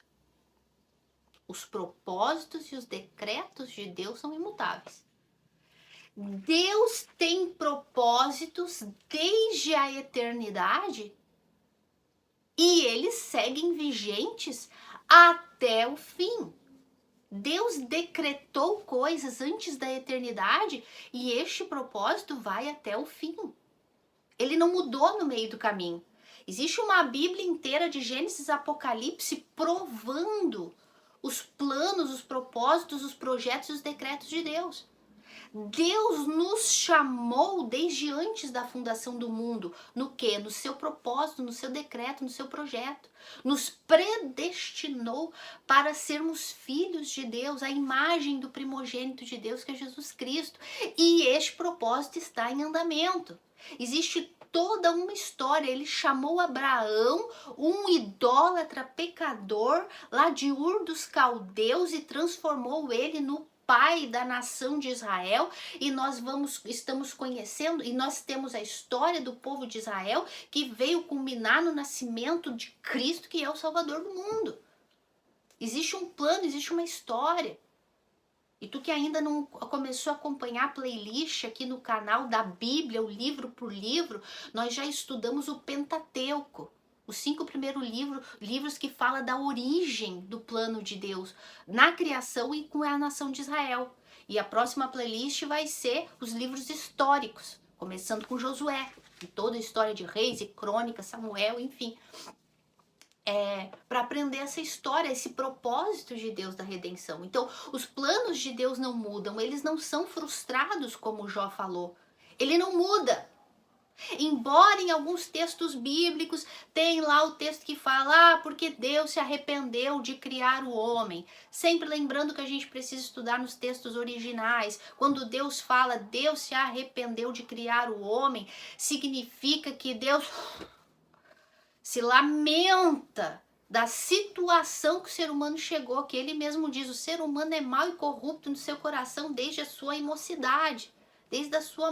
Os propósitos e os decretos de Deus são imutáveis. Deus tem propósitos desde a eternidade e eles seguem vigentes até o fim. Deus decretou coisas antes da eternidade e este propósito vai até o fim. Ele não mudou no meio do caminho. Existe uma Bíblia inteira de Gênesis a Apocalipse provando os planos, os propósitos, os projetos e os decretos de Deus. Deus nos chamou desde antes da fundação do mundo. No quê? No seu propósito, no seu decreto, no seu projeto. Nos predestinou para sermos filhos de Deus, a imagem do primogênito de Deus, que é Jesus Cristo. E este propósito está em andamento. Existe toda uma história. Ele chamou Abraão, um idólatra pecador, lá de Ur dos Caldeus, e transformou ele no pai da nação de Israel, e nós estamos conhecendo, e nós temos a história do povo de Israel, que veio culminar no nascimento de Cristo, que é o Salvador do mundo. Existe um plano, existe uma história. E tu que ainda não começou a acompanhar a playlist aqui no canal da Bíblia, o livro por livro, nós já estudamos o Pentateuco. Os 5 primeiros livros que fala da origem do plano de Deus na criação e com a nação de Israel. E a próxima playlist vai ser os livros históricos, começando com Josué, e toda a história de reis e crônicas, Samuel, enfim. Para aprender essa história, esse propósito de Deus da redenção. Então, os planos de Deus não mudam, eles não são frustrados, como Jó falou. Ele não muda. Embora em alguns textos bíblicos tem lá o texto que fala, porque Deus se arrependeu de criar o homem. Sempre lembrando que a gente precisa estudar nos textos originais. Quando Deus fala, Deus se arrependeu de criar o homem, significa que Deus se lamenta da situação que o ser humano chegou, que ele mesmo diz, o ser humano é mau e corrupto no seu coração desde a sua mocidade. Desde a sua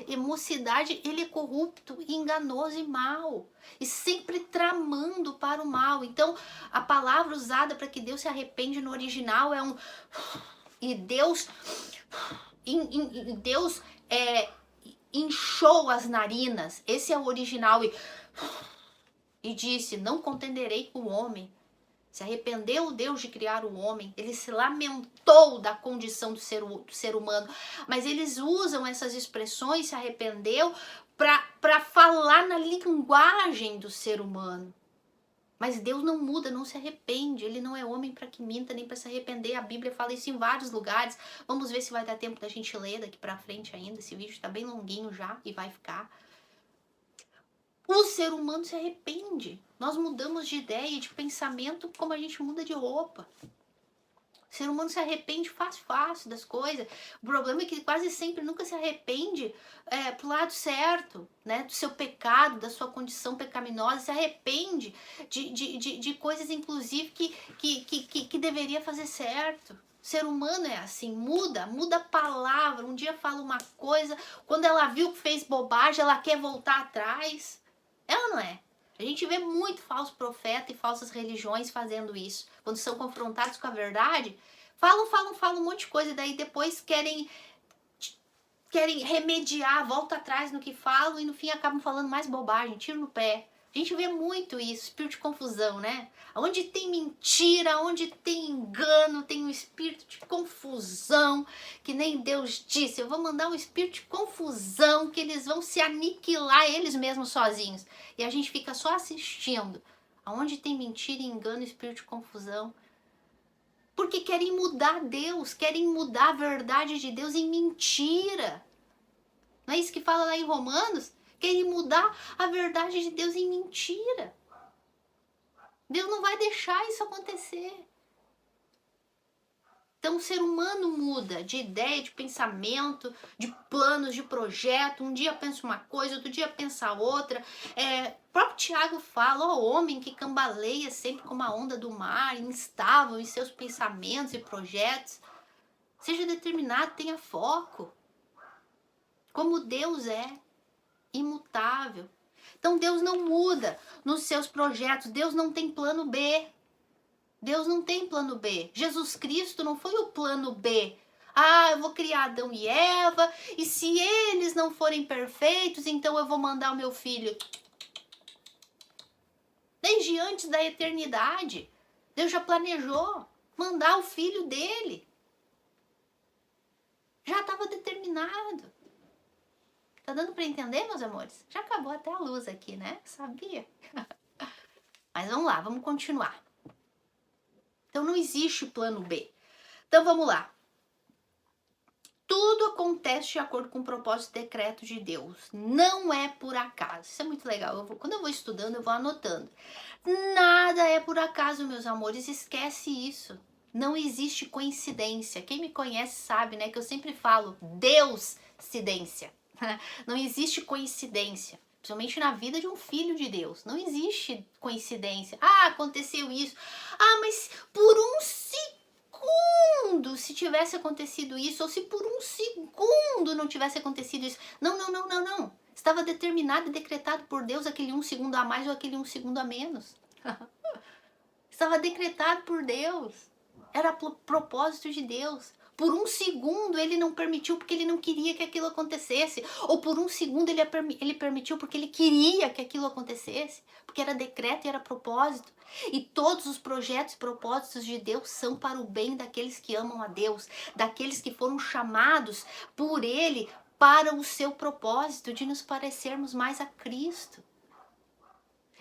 mocidade, ele é corrupto, enganoso e mau. E sempre tramando para o mal. Então, a palavra usada para que Deus se arrepende no original é um... E Deus inchou as narinas. Esse é o original. E disse, não contenderei com o homem. Se arrependeu o Deus de criar o homem. Ele se lamentou da condição do ser humano. Mas eles usam essas expressões, se arrependeu, para falar na linguagem do ser humano. Mas Deus não muda, não se arrepende. Ele não é homem para que minta, nem para se arrepender. A Bíblia fala isso em vários lugares. Vamos ver se vai dar tempo da gente ler daqui para frente ainda. Esse vídeo está bem longuinho já e vai ficar. O ser humano se arrepende. Nós mudamos de ideia, de pensamento, como a gente muda de roupa. O ser humano se arrepende fácil das coisas. O problema é que quase sempre nunca se arrepende pro lado certo, né? Do seu pecado, da sua condição pecaminosa. Se arrepende de coisas, inclusive, que deveria fazer certo. O ser humano é assim, muda a palavra. Um dia fala uma coisa, quando ela viu que fez bobagem, ela quer voltar atrás. É ou não é? A gente vê muito falso profeta e falsas religiões fazendo isso. Quando são confrontados com a verdade, falam um monte de coisa, e daí depois querem remediar, volta atrás no que falam e no fim acabam falando mais bobagem, tiro no pé. A gente vê muito isso, espírito de confusão, né? Onde tem mentira, onde tem engano, tem um espírito de confusão, que nem Deus disse, eu vou mandar um espírito de confusão, que eles vão se aniquilar eles mesmos sozinhos. E a gente fica só assistindo. Onde tem mentira, engano, espírito de confusão. Porque querem mudar Deus, querem mudar a verdade de Deus em mentira. Não é isso que fala lá em Romanos? Querem mudar a verdade de Deus em mentira. Deus não vai deixar isso acontecer. Então o ser humano muda de ideia, de pensamento, de planos, de projeto. Um dia pensa uma coisa, outro dia pensa outra. O próprio Tiago fala, o homem que cambaleia sempre como a onda do mar, instável em seus pensamentos e projetos. Seja determinado, tenha foco. Como Deus é. Imutável. Então Deus não muda nos seus projetos. Deus não tem plano B. Deus não tem plano B. Jesus Cristo não foi o plano B. Eu vou criar Adão e Eva, e se eles não forem perfeitos, então eu vou mandar o meu filho. Desde antes da eternidade, Deus já planejou mandar o filho dele. Já estava determinado. Tá dando para entender, meus amores? Já acabou até a luz aqui, né? Sabia? Mas vamos lá, vamos continuar. Então não existe plano B. Então vamos lá. Tudo Tudo acontece de acordo com o propósito e decreto de Deus. Não é por acaso. Isso é muito legal. Quando eu vou estudando, eu vou anotando. Nada é por acaso, meus amores. Esquece isso. Não existe coincidência. Quem me conhece sabe, né, que eu sempre falo Deus-cidência. Não existe coincidência. Principalmente na vida de um filho de Deus. Não existe coincidência. Ah, aconteceu isso. Ah, mas por um segundo, se tivesse acontecido isso, ou se por um segundo não tivesse acontecido isso. Não, não, não, não, não. Estava determinado e decretado por Deus aquele um segundo a mais ou aquele um segundo a menos. Estava decretado por Deus. Era propósito de Deus. Por um segundo ele não permitiu porque ele não queria que aquilo acontecesse. Ou por um segundo ele permitiu porque ele queria que aquilo acontecesse. Porque era decreto e era propósito. E todos os projetos e propósitos de Deus são para o bem daqueles que amam a Deus. Daqueles que foram chamados por Ele para o seu propósito de nos parecermos mais a Cristo.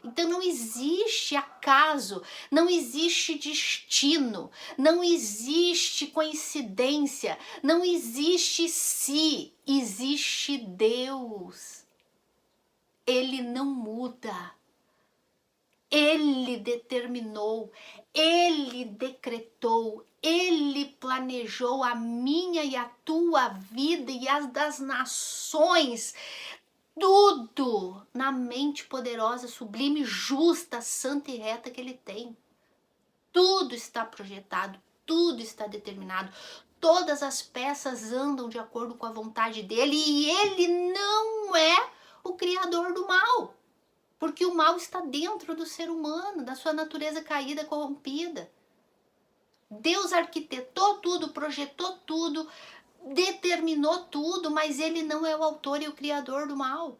Então não existe acaso, não existe destino, não existe coincidência, não existe si, existe Deus. Ele não muda. Ele determinou, Ele decretou, Ele planejou a minha e a tua vida e as das nações. Tudo na mente poderosa, sublime, justa, santa e reta que Ele tem. Tudo está projetado, tudo está determinado. Todas as peças andam de acordo com a vontade dEle e Ele não é o criador do mal. Porque o mal está dentro do ser humano, da sua natureza caída, corrompida. Deus arquitetou tudo, projetou tudo, determinou tudo, mas Ele não é o autor e o criador do mal.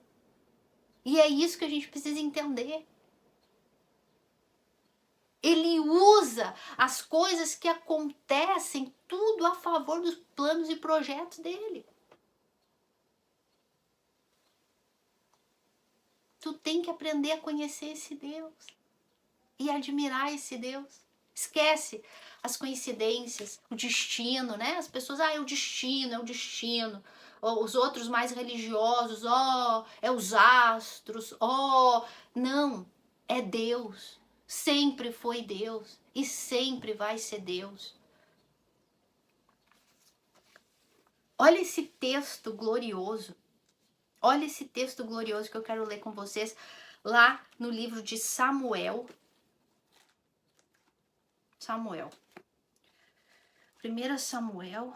E é isso que a gente precisa entender. Ele usa as coisas que acontecem tudo a favor dos planos e projetos dele. Tu tem que aprender a conhecer esse Deus e admirar esse Deus. Esquece as coincidências, o destino, né? As pessoas, é o destino, é o destino. Ou os outros mais religiosos, é os astros, não, é Deus. Sempre foi Deus e sempre vai ser Deus. Olha esse texto glorioso. Olha esse texto glorioso que eu quero ler com vocês lá no livro de Samuel. Samuel. 1 Samuel.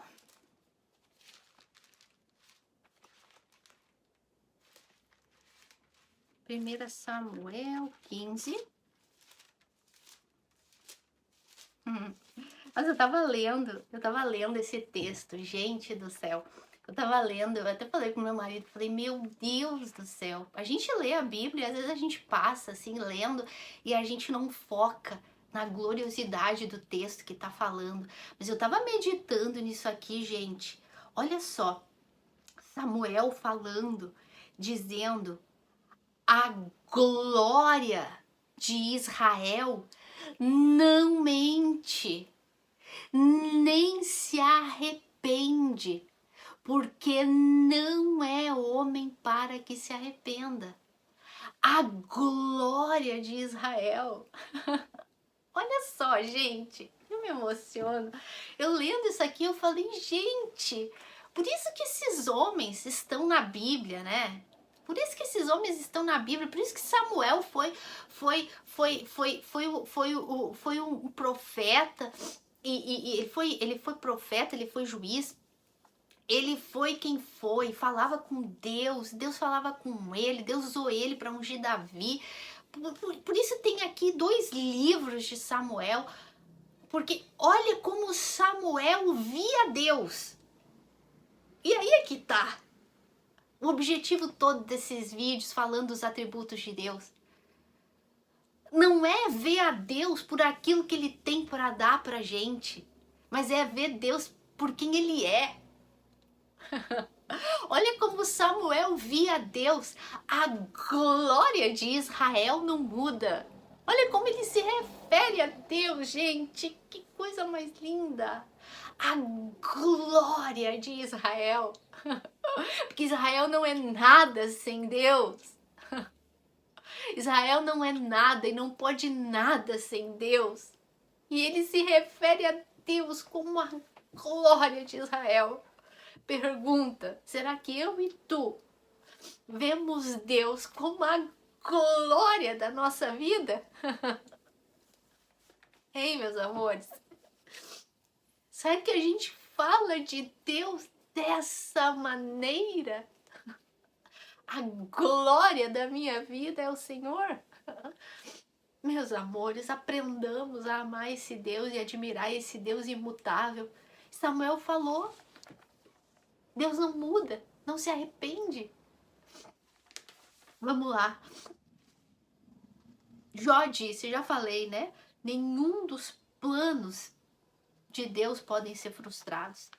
Primeira Samuel 15. Mas eu tava lendo esse texto, gente do céu. Eu tava lendo, eu até falei com meu marido, falei, meu Deus do céu. A gente lê a Bíblia, às vezes a gente passa assim, lendo, e a gente não foca na gloriosidade do texto que tá falando. Mas eu tava meditando nisso aqui, gente. Olha só, Samuel falando, dizendo, a glória de Israel não mente, nem se arrepende, porque não é homem para que se arrependa. A glória de Israel. Olha só, gente, eu me emociono. Eu lendo isso aqui, eu falei, gente, por isso que esses homens estão na Bíblia, né? Por isso que esses homens estão na Bíblia, por isso que Samuel foi um profeta, e ele foi profeta, ele foi juiz, ele foi quem foi, falava com Deus, Deus falava com ele, Deus usou ele para ungir Davi. Por isso tem aqui 2 livros de Samuel, porque olha como Samuel via Deus. E aí é que tá o objetivo todo desses vídeos falando dos atributos de Deus. Não é ver a Deus por aquilo que Ele tem para dar pra gente, mas é ver Deus por quem Ele é. Olha como Samuel via Deus. A glória de Israel não muda. Olha como ele se refere a Deus, gente. Que coisa mais linda. A glória de Israel. Porque Israel não é nada sem Deus. Israel não é nada e não pode nada sem Deus. E ele se refere a Deus como a glória de Israel. Pergunta, será que eu e tu vemos Deus como a glória da nossa vida? Hein, meus amores? Será que a gente fala de Deus dessa maneira? A glória da minha vida é o Senhor? Meus amores, aprendamos a amar esse Deus e admirar esse Deus imutável. Samuel falou, Deus não muda, não se arrepende. Vamos lá. Jó disse, já falei, né? Nenhum dos planos de Deus podem ser frustrados.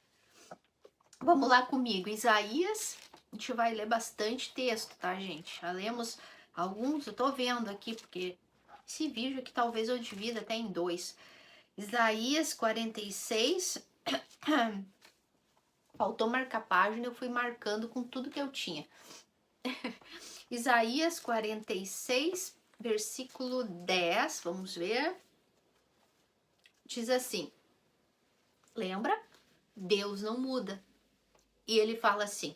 Vamos lá comigo, Isaías, a gente vai ler bastante texto, tá, gente? Já lemos alguns, eu tô vendo aqui, porque esse vídeo aqui talvez eu divida até em 2. Isaías 46, faltou marcar página, eu fui marcando com tudo que eu tinha. Isaías 46, versículo 10, vamos ver. Diz assim, lembra? Deus não muda. E ele fala assim,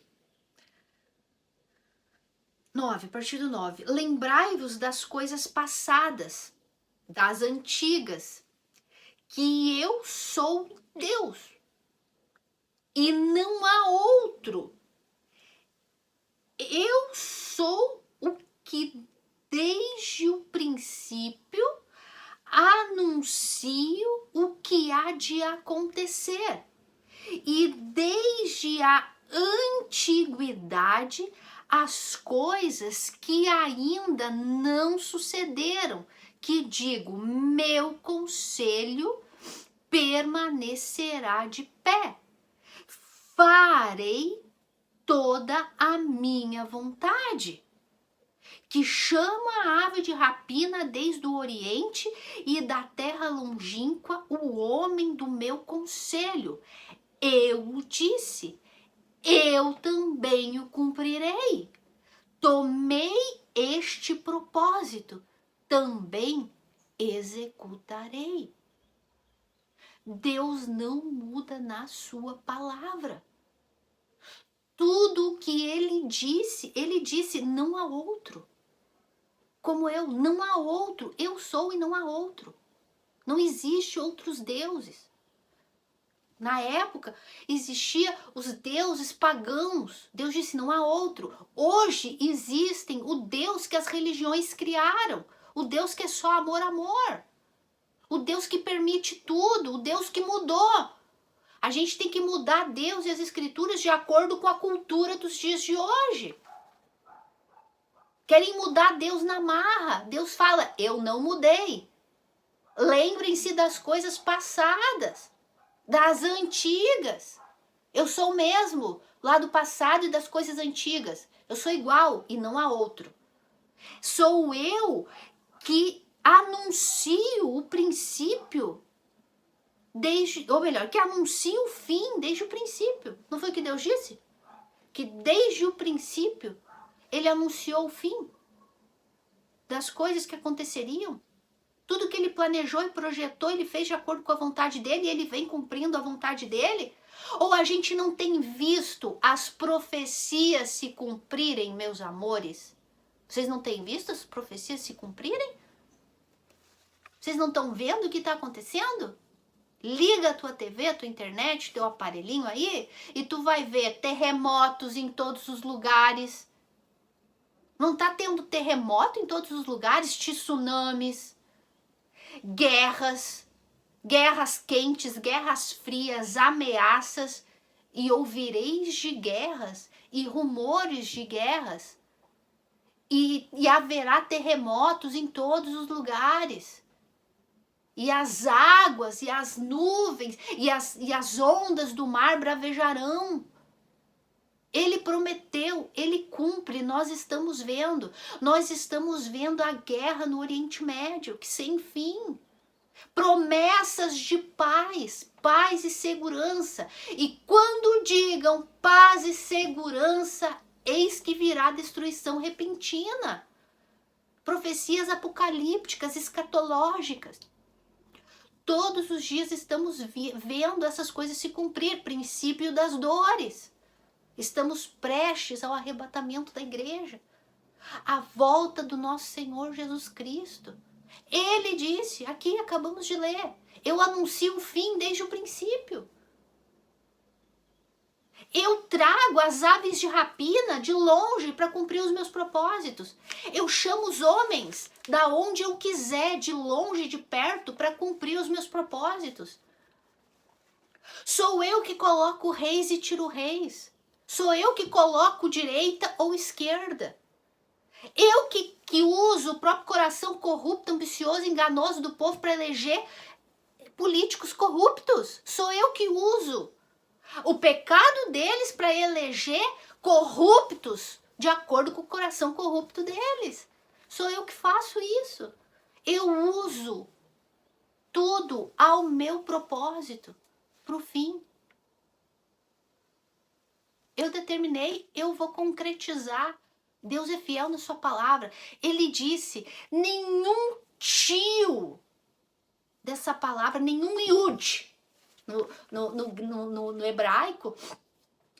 9, a partir do 9. Lembrai-vos das coisas passadas, das antigas, que eu sou Deus e não há outro. Eu sou o que desde o princípio anuncio o que há de acontecer. E desde a antiguidade as coisas que ainda não sucederam, que digo, meu conselho permanecerá de pé. Farei toda a minha vontade, que chama a ave de rapina desde o oriente e da terra longínqua o homem do meu conselho. Eu o disse, eu também o cumprirei. Tomei este propósito, também executarei. Deus não muda na sua palavra. Tudo o que ele disse, não há outro. Como eu, não há outro. Eu sou e não há outro. Não existe outros deuses. Na época, existia os deuses pagãos. Deus disse, não há outro. Hoje existem o Deus que as religiões criaram. O Deus que é só amor, amor. O Deus que permite tudo. O Deus que mudou. A gente tem que mudar Deus e as escrituras de acordo com a cultura dos dias de hoje. Querem mudar Deus na marra. Deus fala, eu não mudei. Lembrem-se das coisas passadas. Das antigas. Eu sou o mesmo lá do passado e das coisas antigas. Eu sou igual e não há outro. Sou eu que anuncio o princípio que anuncio o fim desde o princípio. Não foi o que Deus disse? Que desde o princípio ele anunciou o fim das coisas que aconteceriam. Tudo que ele planejou e projetou, ele fez de acordo com a vontade dele e ele vem cumprindo a vontade dele? Ou a gente não tem visto as profecias se cumprirem, meus amores? Vocês não têm visto as profecias se cumprirem? Vocês não estão vendo o que está acontecendo? Liga a tua TV, a tua internet, teu aparelhinho aí e tu vai ver terremotos em todos os lugares. Não está tendo terremoto em todos os lugares? Tsunamis. Guerras quentes, guerras frias, ameaças, e ouvireis de guerras e rumores de guerras, e haverá terremotos em todos os lugares, e as águas, e as nuvens, e as ondas do mar bravejarão. Ele prometeu, ele cumpre, nós estamos vendo a guerra no Oriente Médio, que sem fim. Promessas de paz, paz e segurança. E quando digam paz e segurança, eis que virá destruição repentina. Profecias apocalípticas, escatológicas. Todos os dias estamos vendo essas coisas se cumprir. Princípio das dores. Estamos prestes ao arrebatamento da igreja. A volta do nosso Senhor Jesus Cristo. Ele disse, aqui acabamos de ler, eu anuncio o fim desde o princípio. Eu trago as aves de rapina de longe para cumprir os meus propósitos. Eu chamo os homens da onde eu quiser, de longe e de perto, para cumprir os meus propósitos. Sou eu que coloco reis e tiro reis. Sou eu que coloco direita ou esquerda. Eu que uso o próprio coração corrupto, ambicioso, enganoso do povo para eleger políticos corruptos. Sou eu que uso o pecado deles para eleger corruptos de acordo com o coração corrupto deles. Sou eu que faço isso. Eu uso tudo ao meu propósito, para o fim. Eu determinei, eu vou concretizar. Deus é fiel na sua palavra. Ele disse, nenhum tio dessa palavra, nenhum iud. No hebraico,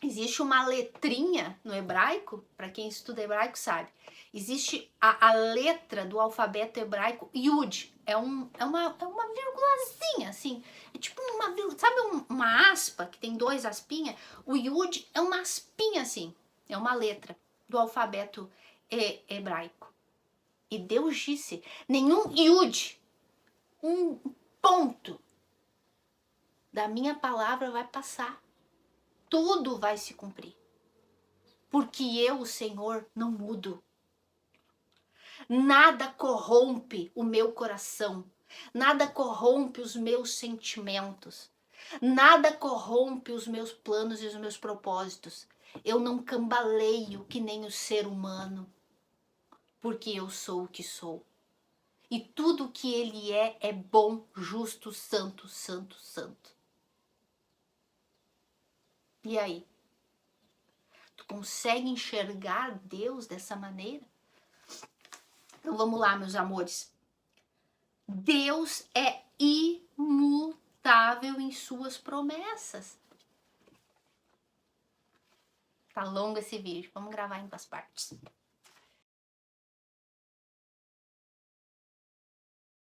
existe uma letrinha no hebraico, para quem estuda hebraico sabe. Existe a letra do alfabeto hebraico, Yud. É uma virgulazinha, assim. É tipo uma vírgula, sabe uma aspa, que tem 2 aspinhas? O Yud é uma aspinha, assim. É uma letra do alfabeto hebraico. E Deus disse, nenhum Yud, um ponto da minha palavra vai passar. Tudo vai se cumprir. Porque eu, o Senhor, não mudo. Nada corrompe o meu coração. Nada corrompe os meus sentimentos. Nada corrompe os meus planos e os meus propósitos. Eu não cambaleio que nem o ser humano. Porque eu sou o que sou. E tudo o que ele é bom, justo, santo, santo, santo. E aí? Tu consegue enxergar Deus dessa maneira? Então vamos lá, meus amores. Deus é imutável em suas promessas. Tá longo esse vídeo, vamos gravar em 2 partes.